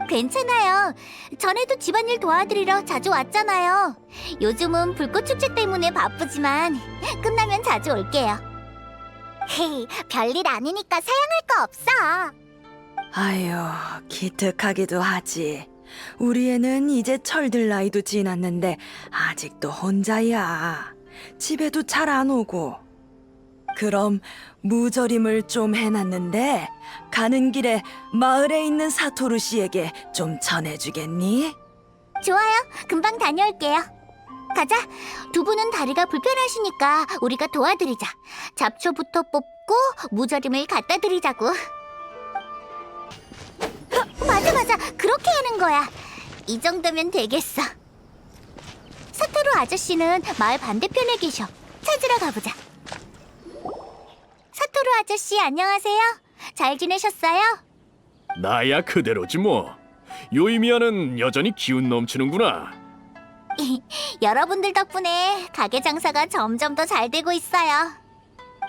괜찮아요. 전에도 집안일 도와드리러 자주 왔잖아요. 요즘은 불꽃 축제 때문에 바쁘지만 끝나면 자주 올게요. 헤이, 별일 아니니까 사양할 거 없어. 아휴, 기특하기도 하지. 우리 애는 이제 철들 나이도 지났는데 아직도 혼자야. 집에도 잘 안 오고. 그럼 무절임을 좀 해놨는데 가는 길에 마을에 있는 사토루 씨에게 좀 전해주겠니? 좋아요. 금방 다녀올게요. 가자. 두 분은 다리가 불편하시니까 우리가 도와드리자. 잡초부터 뽑고 무절임을 갖다 드리자고. 맞아. 그렇게 하는 거야. 이 정도면 되겠어. 사토루 아저씨는 마을 반대편에 계셔. 찾으러 가보자. 사토루 아저씨 안녕하세요. 잘 지내셨어요? 나야 그대로지 뭐. 요이미야는 여전히 기운 넘치는구나. 여러분들 덕분에 가게 장사가 점점 더 잘 되고 있어요.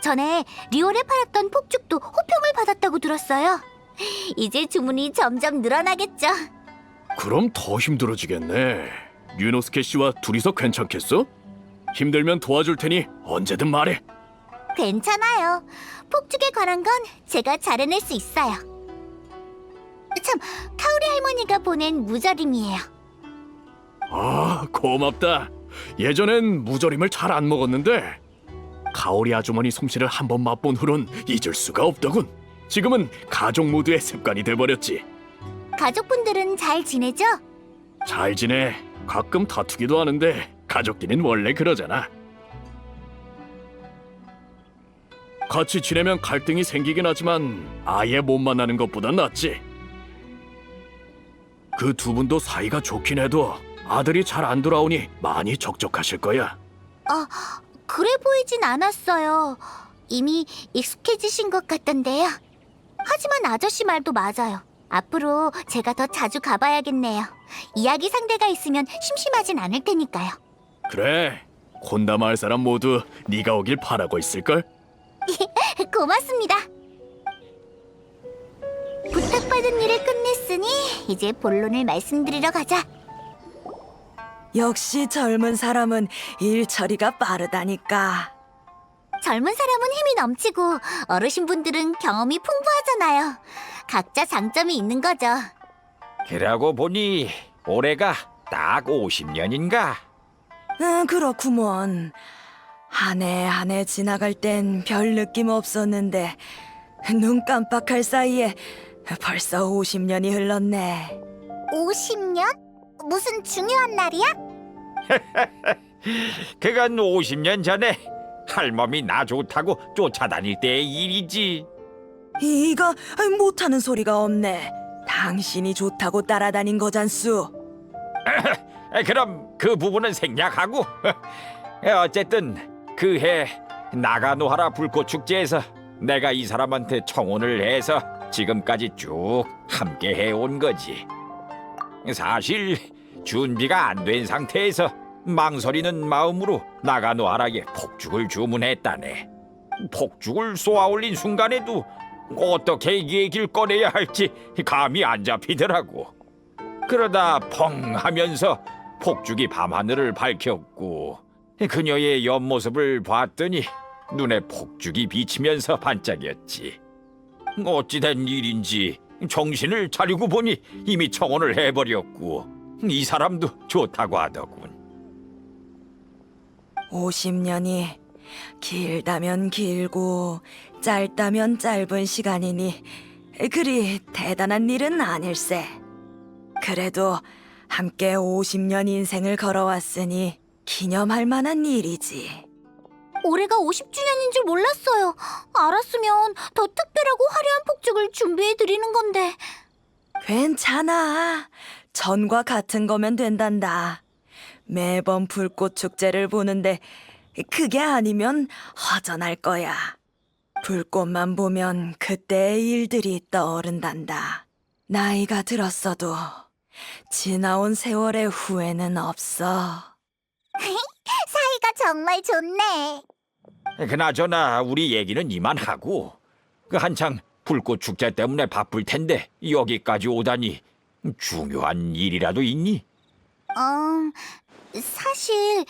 전에 리올에 팔았던 폭죽도 호평을 받았다고 들었어요. 이제 주문이 점점 늘어나겠죠. 그럼 더 힘들어지겠네. 류노스케 씨와 둘이서 괜찮겠어? 힘들면 도와줄 테니 언제든 말해. 괜찮아요. 폭죽에 관한 건 제가 잘 해낼 수 있어요. 참, 카오리 할머니가 보낸 무절임이에요. 아, 고맙다. 예전엔 무절임을 잘 안 먹었는데 가오리 아주머니 솜씨를 한번 맛본 후론 잊을 수가 없더군. 지금은 가족 모두의 습관이 돼버렸지. 가족분들은 잘 지내죠? 잘 지내. 가끔 다투기도 하는데 가족끼리는 원래 그러잖아. 같이 지내면 갈등이 생기긴 하지만 아예 못 만나는 것보단 낫지. 그 두 분도 사이가 좋긴 해도 아들이 잘 안 돌아오니 많이 적적하실 거야. 그래 보이진 않았어요. 이미 익숙해지신 것 같던데요. 하지만 아저씨 말도 맞아요. 앞으로 제가 더 자주 가봐야겠네요. 이야기 상대가 있으면 심심하진 않을 테니까요. 그래, 콘다 마을 사람 모두 네가 오길 바라고 있을걸? 고맙습니다. 부탁받은 일을 끝냈으니 이제 본론을 말씀드리러 가자. 역시 젊은 사람은 일 처리가 빠르다니까. 젊은 사람은 힘이 넘치고 어르신분들은 경험이 풍부하잖아요. 각자 장점이 있는 거죠. 그러고 보니 올해가 딱 50년인가? 그렇구먼. 한 해 한 해 지나갈 땐 별 느낌 없었는데 눈 깜빡할 사이에 벌써 50년이 흘렀네. 50년? 무슨 중요한 날이야? 그건 50년 전에 할멈이 나 좋다고 쫓아다닐 때의 일이지. 이가 못하는 소리가 없네. 당신이 좋다고 따라다닌 거잖수. 그럼 그 부분은 생략하고 어쨌든 그해 나가노하라 불꽃축제에서 내가 이 사람한테 청혼을 해서 지금까지 쭉 함께 해온 거지. 사실 준비가 안 된 상태에서 망설이는 마음으로 나가노하라에 폭죽을 주문했다네. 폭죽을 쏘아올린 순간에도 어떻게 얘기를 꺼내야 할지 감이 안 잡히더라고. 그러다 펑 하면서 폭죽이 밤하늘을 밝혔고 그녀의 옆모습을 봤더니 눈에 폭죽이 비치면서 반짝였지. 어찌된 일인지 정신을 차리고 보니 이미 청혼을 해버렸고 이 사람도 좋다고 하더군. 50년이 길다면 길고 짧다면 짧은 시간이니 그리 대단한 일은 아닐세. 그래도 함께 50년 인생을 걸어왔으니 기념할 만한 일이지. 올해가 50주년인 줄 몰랐어요. 알았으면 더 특별하고 화려한 폭죽을 준비해 드리는 건데. 괜찮아. 전과 같은 거면 된단다. 매번 불꽃 축제를 보는데 그게 아니면 허전할 거야. 불꽃만 보면 그때의 일들이 떠오른단다. 나이가 들었어도 지나온 세월의 후회는 없어. 사이가 정말 좋네. 그나저나 우리 얘기는 이만하고 그 한창 불꽃 축제 때문에 바쁠 텐데 여기까지 오다니 중요한 일이라도 있니? 사실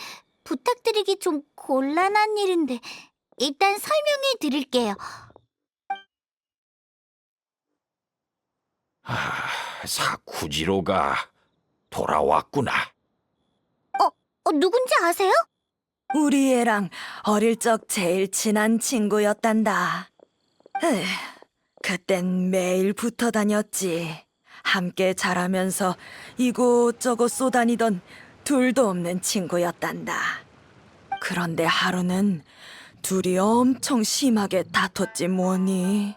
부탁드리기 좀 곤란한 일인데 일단 설명해 드릴게요. 사쿠지로가 돌아왔구나. 누군지 아세요? 우리 애랑 어릴 적 제일 친한 친구였단다. 그땐 매일 붙어 다녔지. 함께 자라면서 이곳저곳 쏘다니던 둘도 없는 친구였단다. 그런데 하루는 둘이 엄청 심하게 다퉜지 뭐니.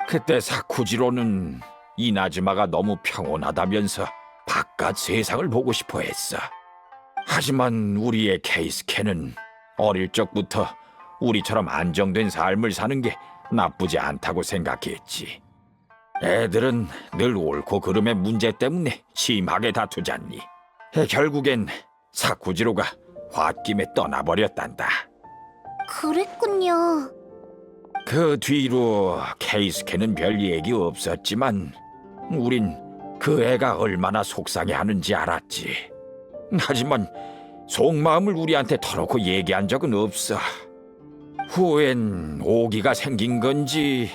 그때 사쿠지로는 이나즈마가 너무 평온하다면서 바깥 세상을 보고 싶어 했어. 하지만 우리의 케이스케는 어릴 적부터 우리처럼 안정된 삶을 사는 게 나쁘지 않다고 생각했지. 애들은 늘 옳고 그름의 문제 때문에 심하게 다투잖니. 결국엔 사쿠지로가 홧김에 떠나버렸단다. 그랬군요. 그 뒤로 케이스케는 별 얘기 없었지만 우린 그 애가 얼마나 속상해하는지 알았지. 하지만 속마음을 우리한테 터놓고 얘기한 적은 없어. 후엔 오기가 생긴 건지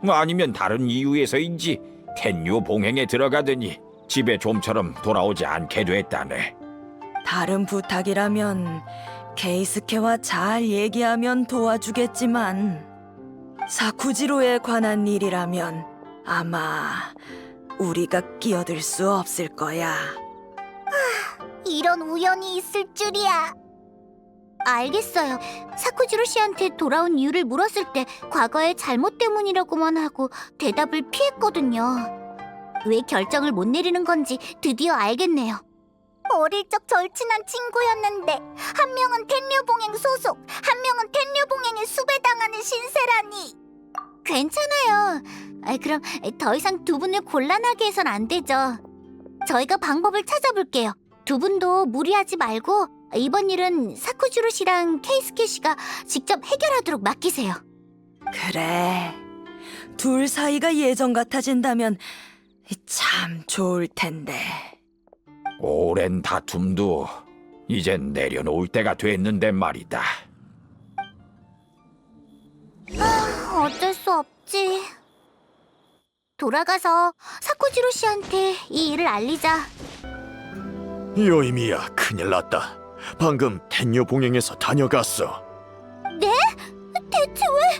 아니면 다른 이유에서인지 텐요 봉행에 들어가더니 집에 좀처럼 돌아오지 않게 됐다네. 다른 부탁이라면 케이스케와 잘 얘기하면 도와주겠지만 사쿠지로에 관한 일이라면 아마 우리가 끼어들 수 없을 거야. 이런 우연이 있을 줄이야. 알겠어요. 사쿠지로 씨한테 돌아온 이유를 물었을 때 과거의 잘못 때문이라고만 하고 대답을 피했거든요. 왜 결정을 못 내리는 건지 드디어 알겠네요. 어릴 적 절친한 친구였는데 한 명은 텐류봉행 소속, 한 명은 텐류봉행에 수배당하는 신세라니. 괜찮아요. 그럼 더 이상 두 분을 곤란하게 해선 안 되죠. 저희가 방법을 찾아볼게요. 두 분도 무리하지 말고 이번 일은 사쿠지로 씨랑 케이스케 씨가 직접 해결하도록 맡기세요. 그래. 둘 사이가 예전 같아진다면 참 좋을 텐데. 오랜 다툼도 이젠 내려놓을 때가 됐는데 말이다. 어쩔 수 없지. 돌아가서 사쿠지로 씨한테 이 일을 알리자. 요이미야, 큰일 났다. 방금 텐녀 봉행에서 다녀갔어. 네? 대체 왜?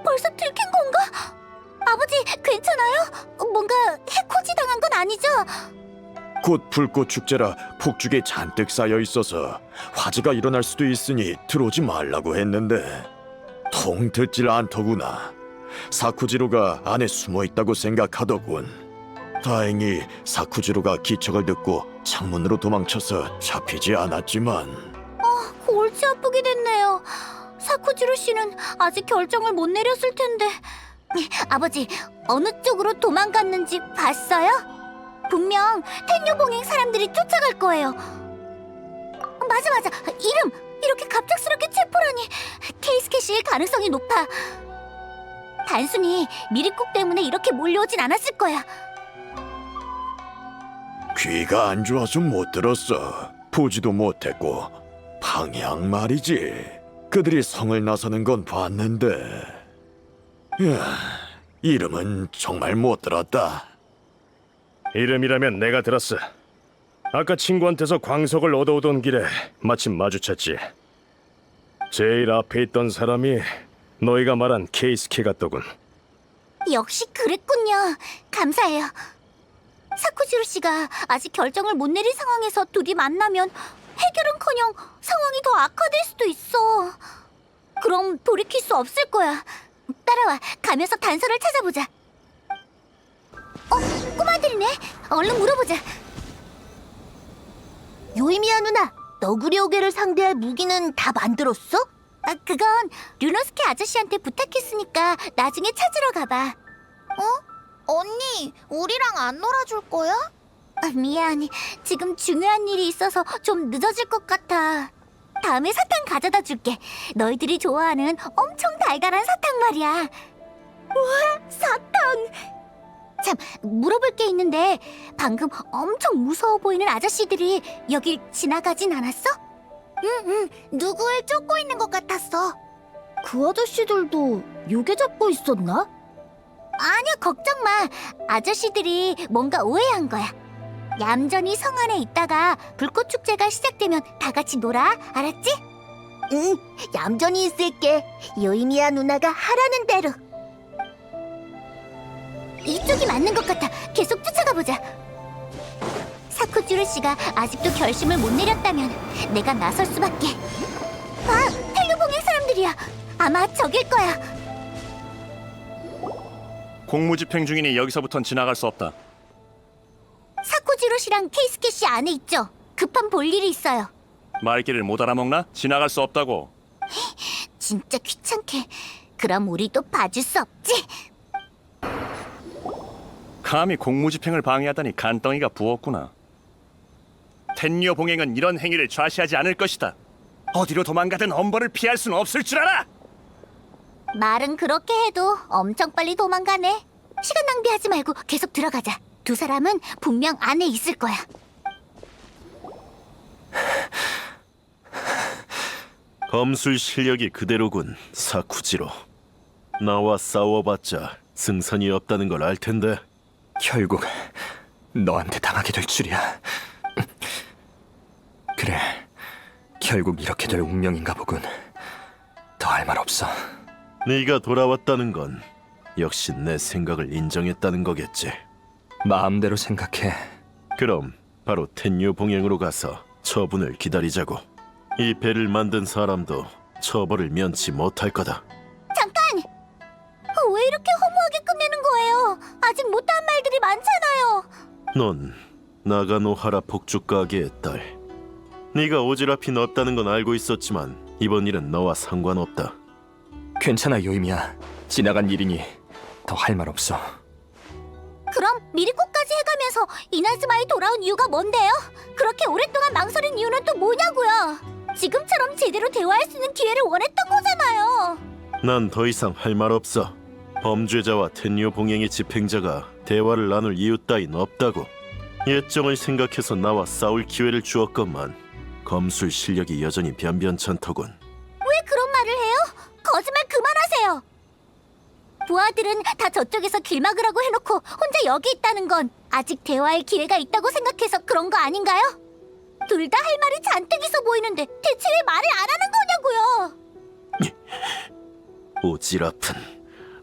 벌써 들킨 건가? 아버지, 괜찮아요? 뭔가 해코지 당한 건 아니죠? 곧 불꽃 축제라 폭죽이 잔뜩 쌓여 있어서 화재가 일어날 수도 있으니 들어오지 말라고 했는데 통 듣질 않더구나. 사쿠지로가 안에 숨어 있다고 생각하더군. 다행히 사쿠지로가 기척을 듣고 창문으로 도망쳐서 잡히지 않았지만 골치 아프게 됐네요. 사쿠지로 씨는 아직 결정을 못 내렸을 텐데. 아버지, 어느 쪽으로 도망갔는지 봤어요? 분명 텐요봉행 사람들이 쫓아갈 거예요. 맞아. 이름! 이렇게 갑작스럽게 체포라니. 케이스케시일 가능성이 높아. 단순히 미리국 때문에 이렇게 몰려오진 않았을 거야. 귀가 안 좋아서 못 들었어. 보지도 못했고 방향 말이지. 그들이 성을 나서는 건 봤는데 이름은 정말 못 들었다. 이름이라면 내가 들었어. 아까 친구한테서 광석을 얻어오던 길에 마침 마주쳤지. 제일 앞에 있던 사람이 너희가 말한 케이스케 같더군. 역시 그랬군요. 감사해요. 사쿠지로 씨가 아직 결정을 못 내린 상황에서 둘이 만나면 해결은커녕 상황이 더 악화될 수도 있어. 그럼 돌이킬 수 없을 거야. 따라와, 가면서 단서를 찾아보자. 꼬마들이네. 얼른 물어보자. 요이미야 누나, 너구리 오개를 상대할 무기는 다 만들었어? 그건 류노스케 아저씨한테 부탁했으니까 나중에 찾으러 가봐. 언니, 우리랑 안 놀아줄 거야? 미안. 지금 중요한 일이 있어서 좀 늦어질 것 같아. 다음에 사탕 가져다 줄게. 너희들이 좋아하는 엄청 달달한 사탕 말이야. 우와, 사탕! 참, 물어볼 게 있는데 방금 엄청 무서워 보이는 아저씨들이 여길 지나가진 않았어? 응, 누구를 쫓고 있는 것 같았어. 그 아저씨들도 요괴 잡고 있었나? 아니야, 걱정 마. 아저씨들이 뭔가 오해한 거야. 얌전히 성 안에 있다가 불꽃 축제가 시작되면 다 같이 놀아. 알았지? 응, 얌전히 있을게. 요이미야 누나가 하라는 대로. 이쪽이 맞는 것 같아. 계속 쫓아가 보자. 사쿠지로 씨가 아직도 결심을 못 내렸다면 내가 나설 수밖에. 아, 텔류봉의 사람들이야. 아마 저길 거야. 공무집행 중이니 여기서부턴 지나갈 수 없다. 사쿠지로 씨랑 케이스케 씨 안에 있죠. 급한 볼 일이 있어요. 말귀를 못 알아먹나? 지나갈 수 없다고. 진짜 귀찮게. 그럼 우리도 봐줄 수 없지. 감히 공무집행을 방해하다니 간덩이가 부었구나. 텐녀 봉행은 이런 행위를 좌시하지 않을 것이다. 어디로 도망가든 엄벌을 피할 수는 없을 줄 알아. 말은 그렇게 해도 엄청 빨리 도망가네. 시간 낭비하지 말고 계속 들어가자. 두 사람은 분명 안에 있을 거야. 검술 실력이 그대로군, 사쿠지로. 나와 싸워봤자 승산이 없다는 걸 알 텐데. 결국 너한테 당하게 될 줄이야. 그래, 결국 이렇게 될 운명인가 보군. 더 할 말 없어. 네가 돌아왔다는 건 역시 내 생각을 인정했다는 거겠지. 마음대로 생각해. 그럼 바로 텐유 봉행으로 가서 처분을 기다리자고. 이 배를 만든 사람도 처벌을 면치 못할 거다. 잠깐! 왜 이렇게 허무하게 끝내는 거예요? 아직 못한 말들이 많잖아요. 넌 나가노하라 폭죽 가게의 딸. 네가 오지랖이 넓다는 건 알고 있었지만 이번 일은 너와 상관없다. 괜찮아, 요이미야. 지나간 일이니 더 할 말 없어. 그럼 미리코까지 해가면서 이나즈마에 돌아온 이유가 뭔데요? 그렇게 오랫동안 망설인 이유는 또 뭐냐고요? 지금처럼 제대로 대화할 수 있는 기회를 원했던 거잖아요. 난 더 이상 할 말 없어. 범죄자와 텐요 봉행의 집행자가 대화를 나눌 이유 따윈 없다고. 예정을 생각해서 나와 싸울 기회를 주었건만 검술 실력이 여전히 변변찮더군. 왜 그런 말을 해요? 거짓말 그만하세요. 부하들은 다 저쪽에서 길 막으라고 해놓고 혼자 여기 있다는 건 아직 대화할 기회가 있다고 생각해서 그런 거 아닌가요? 둘 다 할 말이 잔뜩 있어 보이는데 대체 왜 말을 안 하는 거냐고요? 오지랖은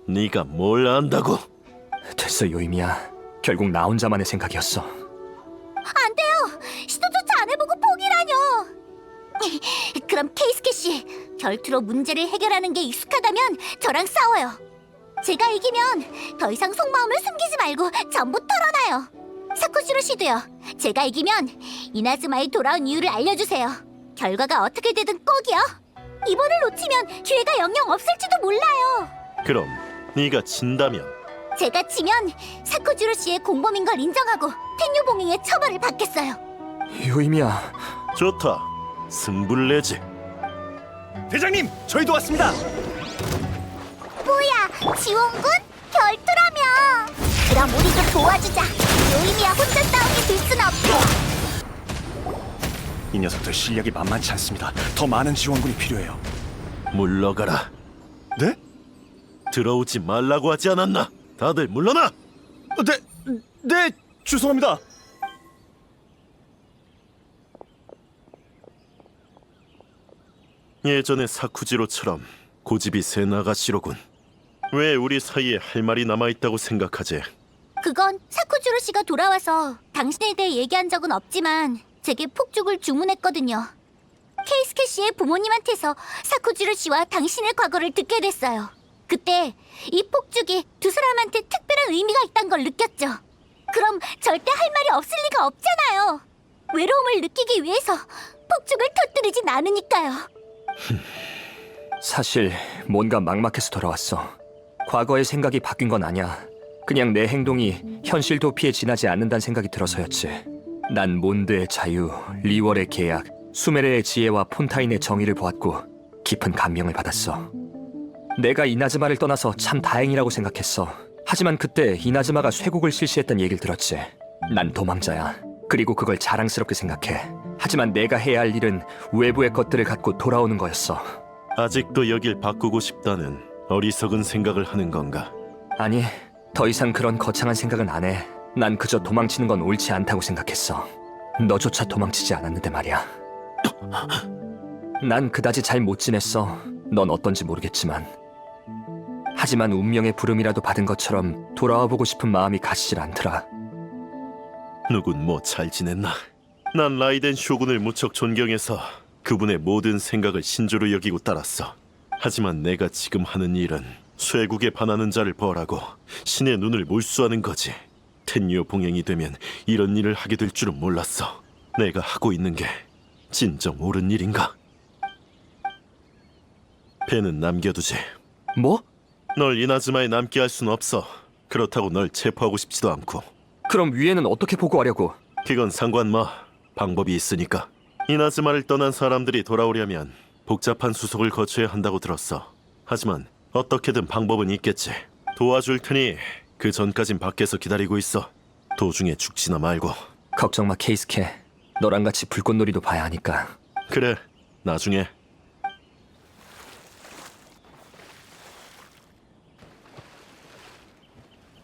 네가 뭘 안다고? 됐어 요이미야. 결국 나 혼자만의 생각이었어. 안 돼요. 시도조차 안 해보고 포기라뇨. 그럼 케이스케 씨, 결투로 문제를 해결하는 게 익숙하다면 저랑 싸워요. 제가 이기면 더 이상 속마음을 숨기지 말고 전부 털어놔요. 사쿠지로 씨도요. 제가 이기면 이나즈마에 돌아온 이유를 알려주세요. 결과가 어떻게 되든 꼭이요. 이번을 놓치면 기회가 영영 없을지도 몰라요. 그럼 네가 진다면 제가 지면 사쿠지로 씨의 공범인 걸 인정하고 텐유 봉행의 처벌을 받겠어요. 요이미야. 좋다. 승부를 내지. 대장님, 저희도 왔습니다. 뭐야, 지원군? 결투라며. 그럼 우리도 도와주자. 요이미야 혼자 싸우게 둘 순 없고. 이 녀석들 실력이 만만치 않습니다. 더 많은 지원군이 필요해요. 물러가라. 네? 들어오지 말라고 하지 않았나? 다들 물러나! 네, 죄송합니다. 예전의 사쿠지로처럼 고집이 센 아가씨로군. 왜 우리 사이에 할 말이 남아있다고 생각하지? 그건 사쿠지로 씨가 돌아와서 당신에 대해 얘기한 적은 없지만 제게 폭죽을 주문했거든요. 케이스케 씨의 부모님한테서 사쿠지로 씨와 당신의 과거를 듣게 됐어요. 그때 이 폭죽이 두 사람한테 특별한 의미가 있다는 걸 느꼈죠. 그럼 절대 할 말이 없을 리가 없잖아요. 외로움을 느끼기 위해서 폭죽을 터뜨리진 않으니까요. 사실 뭔가 막막해서 돌아왔어. 과거의 생각이 바뀐 건 아니야. 그냥 내 행동이 현실 도피에 지나지 않는다는 생각이 들어서였지. 난 몬드의 자유, 리월의 계약, 수메르의 지혜와 폰타인의 정의를 보았고 깊은 감명을 받았어. 내가 이나즈마를 떠나서 참 다행이라고 생각했어. 하지만 그때 이나즈마가 쇄국을 실시했던 얘기를 들었지. 난 도망자야. 그리고 그걸 자랑스럽게 생각해. 하지만 내가 해야 할 일은 외부의 것들을 갖고 돌아오는 거였어. 아직도 여길 바꾸고 싶다는 어리석은 생각을 하는 건가? 아니, 더 이상 그런 거창한 생각은 안 해. 난 그저 도망치는 건 옳지 않다고 생각했어. 너조차 도망치지 않았는데 말이야. 난 그다지 잘 못 지냈어. 넌 어떤지 모르겠지만. 하지만 운명의 부름이라도 받은 것처럼 돌아와 보고 싶은 마음이 가시질 않더라. 누군 뭐 잘 지냈나? 난 라이덴 쇼군을 무척 존경해서 그분의 모든 생각을 신조로 여기고 따랐어. 하지만 내가 지금 하는 일은 쇄국에 반하는 자를 벌하고 신의 눈을 몰수하는 거지. 텐요 봉행이 되면 이런 일을 하게 될 줄은 몰랐어. 내가 하고 있는 게 진정 옳은 일인가? 배는 남겨두지. 뭐? 널 이나즈마에 남게 할 순 없어. 그렇다고 널 체포하고 싶지도 않고. 그럼 위에는 어떻게 보고하려고? 그건 상관마. 방법이 있으니까. 이나즈마를 떠난 사람들이 돌아오려면 복잡한 수속을 거쳐야 한다고 들었어. 하지만 어떻게든 방법은 있겠지. 도와줄 테니 그 전까진 밖에서 기다리고 있어. 도중에 죽지나 말고. 걱정 마 케이스케. 너랑 같이 불꽃놀이도 봐야 하니까. 그래, 나중에.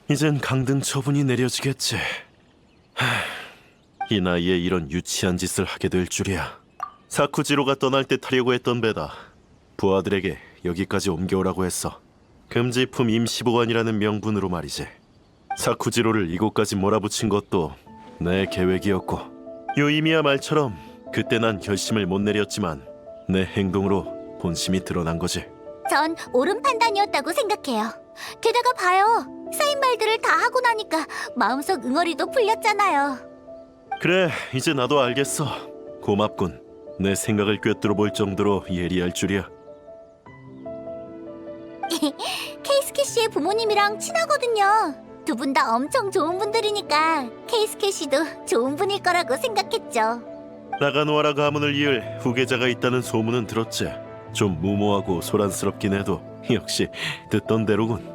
이젠 강등 처분이 내려지겠지. 이 나이에 이런 유치한 짓을 하게 될 줄이야. 사쿠지로가 떠날 때 타려고 했던 배다. 부하들에게 여기까지 옮겨오라고 했어. 금지품 임시보관이라는 명분으로 말이지. 사쿠지로를 이곳까지 몰아붙인 것도 내 계획이었고, 요이미야 말처럼 그때 난 결심을 못 내렸지만 내 행동으로 본심이 드러난 거지. 전 옳은 판단이었다고 생각해요. 게다가 봐요. 쌓인 말들을 다 하고 나니까 마음속 응어리도 풀렸잖아요. 그래, 이제 나도 알겠어. 고맙군. 내 생각을 꿰뚫어 볼 정도로 예리할 줄이야. 케이스케 씨의 부모님이랑 친하거든요. 두 분 다 엄청 좋은 분들이니까 케이스케 씨도 좋은 분일 거라고 생각했죠. 나가노하라 가문을 이을 후계자가 있다는 소문은 들었지. 좀 무모하고 소란스럽긴 해도 역시 듣던 대로군.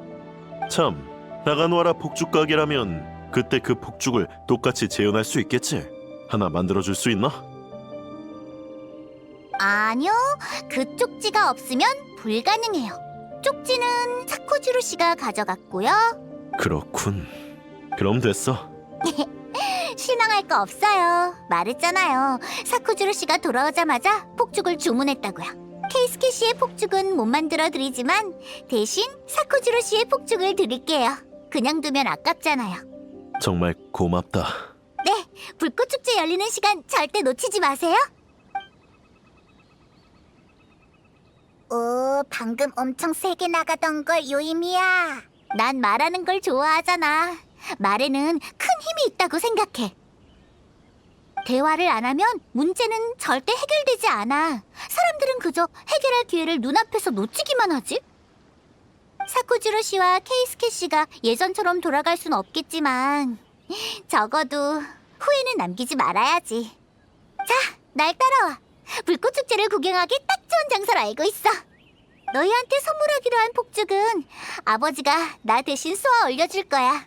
참, 나가노하라 폭죽 가게라면 그때 그 폭죽을 똑같이 재현할 수 있겠지? 하나 만들어줄 수 있나? 아니요, 그 쪽지가 없으면 불가능해요. 쪽지는 사쿠지로 씨가 가져갔고요. 그렇군. 그럼 됐어. 실망할 거 없어요. 말했잖아요. 사쿠지로 씨가 돌아오자마자 폭죽을 주문했다고요. 케이스케 씨의 폭죽은 못 만들어 드리지만 대신 사쿠지로 씨의 폭죽을 드릴게요. 그냥 두면 아깝잖아요. 정말 고맙다. 네, 불꽃 축제 열리는 시간 절대 놓치지 마세요. 오, 방금 엄청 세게 나가던 걸 요이미야. 난 말하는 걸 좋아하잖아. 말에는 큰 힘이 있다고 생각해. 대화를 안 하면 문제는 절대 해결되지 않아. 사람들은 그저 해결할 기회를 눈앞에서 놓치기만 하지. 사쿠지로 씨와 케이스케 씨가 예전처럼 돌아갈 순 없겠지만 적어도 후회는 남기지 말아야지. 자, 날 따라와. 불꽃 축제를 구경하기 딱 좋은 장소를 알고 있어. 너희한테 선물하기로 한 폭죽은 아버지가 나 대신 쏘아 올려줄 거야.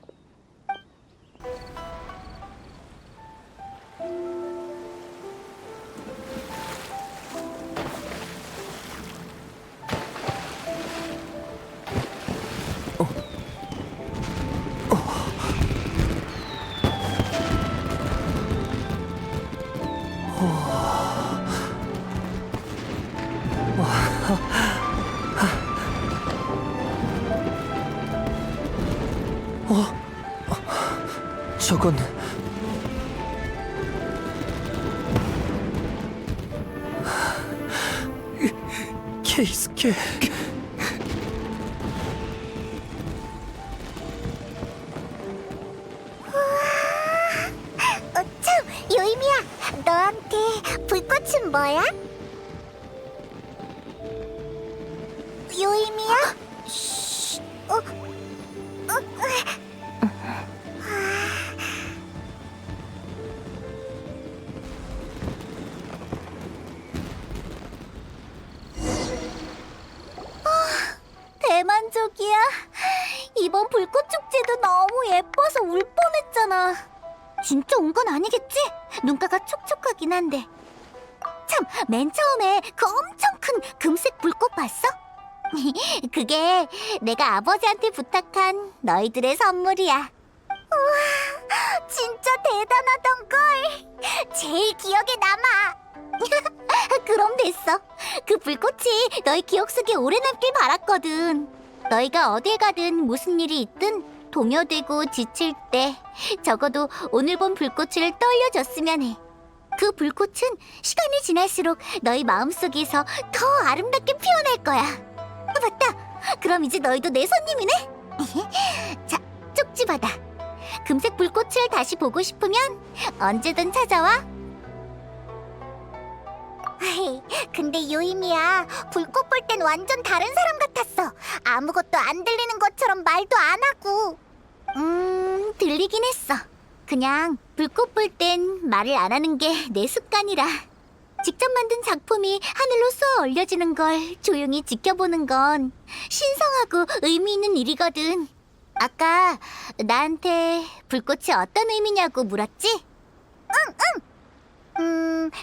저건 케이스케. 참, 요이미야, 너한테 불꽃은 뭐야? 요이미야? 대만족이야. 이번 불꽃 축제도 너무 예뻐서 울 뻔했잖아. 진짜 온 건 아니겠지? 눈가가 촉촉하긴 한데. 참, 맨 처음에 그 엄청 큰 금색 불꽃 봤어? 그게 내가 아버지한테 부탁한 너희들의 선물이야. 진짜 대단하던걸. 제일 기억에 남아. 그럼 됐어. 그 불꽃이 너희 기억 속에 오래 남길 바랐거든. 너희가 어딜 가든 무슨 일이 있든 동요되고 지칠 때 적어도 오늘 본 불꽃을 떠올려줬으면 해. 그 불꽃은 시간이 지날수록 너희 마음속에서 더 아름답게 피어날 거야. 맞다. 그럼 이제 너희도 내 손님이네. 자, 쪽지 받아. 금색 불꽃을 다시 보고 싶으면 언제든 찾아와. 근데 요이미야, 불꽃 볼 땐 완전 다른 사람 같았어. 아무것도 안 들리는 것처럼 말도 안 하고. 들리긴 했어. 그냥 불꽃 볼 땐 말을 안 하는 게 내 습관이라. 직접 만든 작품이 하늘로 쏘아 올려지는 걸 조용히 지켜보는 건 신성하고 의미 있는 일이거든. 아까 나한테 불꽃이 어떤 의미냐고 물었지?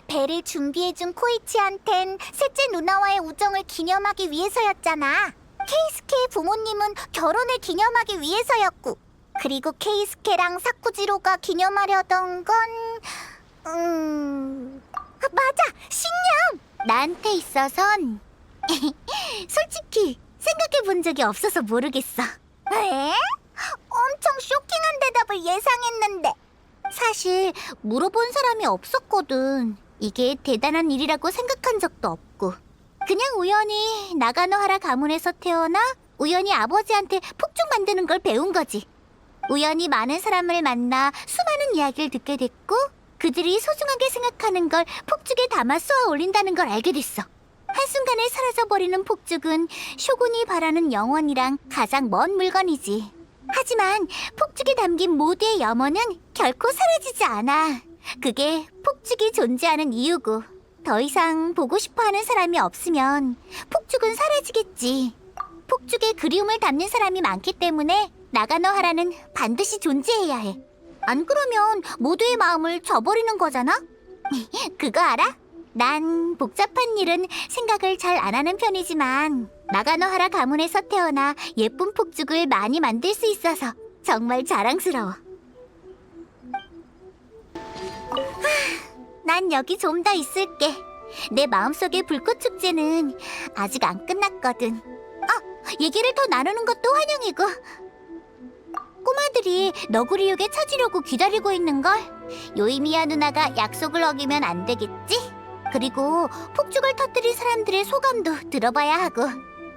배를 준비해준 코이치한텐 셋째 누나와의 우정을 기념하기 위해서였잖아. 케이스케의 부모님은 결혼을 기념하기 위해서였고, 그리고 케이스케랑 사쿠지로가 기념하려던 건... 맞아! 신념! 나한테 있어선 솔직히 생각해 본 적이 없어서 모르겠어. 에? 엄청 쇼킹한 대답을 예상했는데. 사실 물어본 사람이 없었거든. 이게 대단한 일이라고 생각한 적도 없고, 그냥 우연히 나가노하라 가문에서 태어나 우연히 아버지한테 폭죽 만드는 걸 배운 거지. 우연히 많은 사람을 만나 수많은 이야기를 듣게 됐고, 그들이 소중하게 생각하는 걸 폭죽에 담아 쏘아 올린다는 걸 알게 됐어. 한순간에 사라져버리는 폭죽은 쇼군이 바라는 영원이랑 가장 먼 물건이지. 하지만 폭죽에 담긴 모두의 염원은 결코 사라지지 않아. 그게 폭죽이 존재하는 이유고, 더 이상 보고 싶어하는 사람이 없으면 폭죽은 사라지겠지. 폭죽에 그리움을 담는 사람이 많기 때문에 나가노하라는 반드시 존재해야 해. 안 그러면 모두의 마음을 저버리는 거잖아? 그거 알아? 난 복잡한 일은 생각을 잘 안 하는 편이지만 나가노하라 가문에서 태어나 예쁜 폭죽을 많이 만들 수 있어서 정말 자랑스러워. 난 여기 좀 더 있을게. 내 마음속의 불꽃 축제는 아직 안 끝났거든. 얘기를 더 나누는 것도 환영이고. 꼬마들이 너구리 요괴 찾으려고 기다리고 있는걸. 요이미야 누나가 약속을 어기면 안 되겠지? 그리고 폭죽을 터뜨린 사람들의 소감도 들어봐야 하고,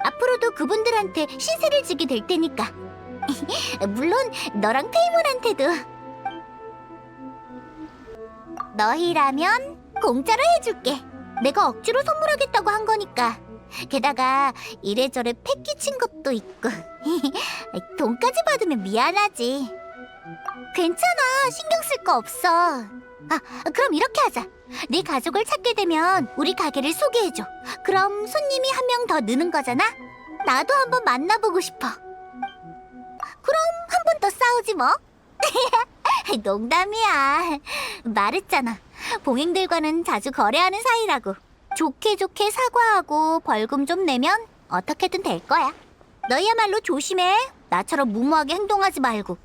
앞으로도 그분들한테 신세를 지게 될 테니까. 물론 너랑 페이몬한테도. 너희라면 공짜로 해줄게. 내가 억지로 선물하겠다고 한 거니까. 게다가 이래저래 패 끼친 것도 있고. 돈까지 받으면 미안하지. 괜찮아, 신경 쓸 거 없어. 그럼 이렇게 하자. 네 가족을 찾게 되면 우리 가게를 소개해줘. 그럼 손님이 한 명 더 느는 거잖아. 나도 한번 만나보고 싶어. 그럼 한 번 더 싸우지 뭐. 농담이야. 말했잖아. 봉행들과는 자주 거래하는 사이라고. 좋게 사과하고 벌금 좀 내면 어떻게든 될 거야. 너희야말로 조심해. 나처럼 무모하게 행동하지 말고.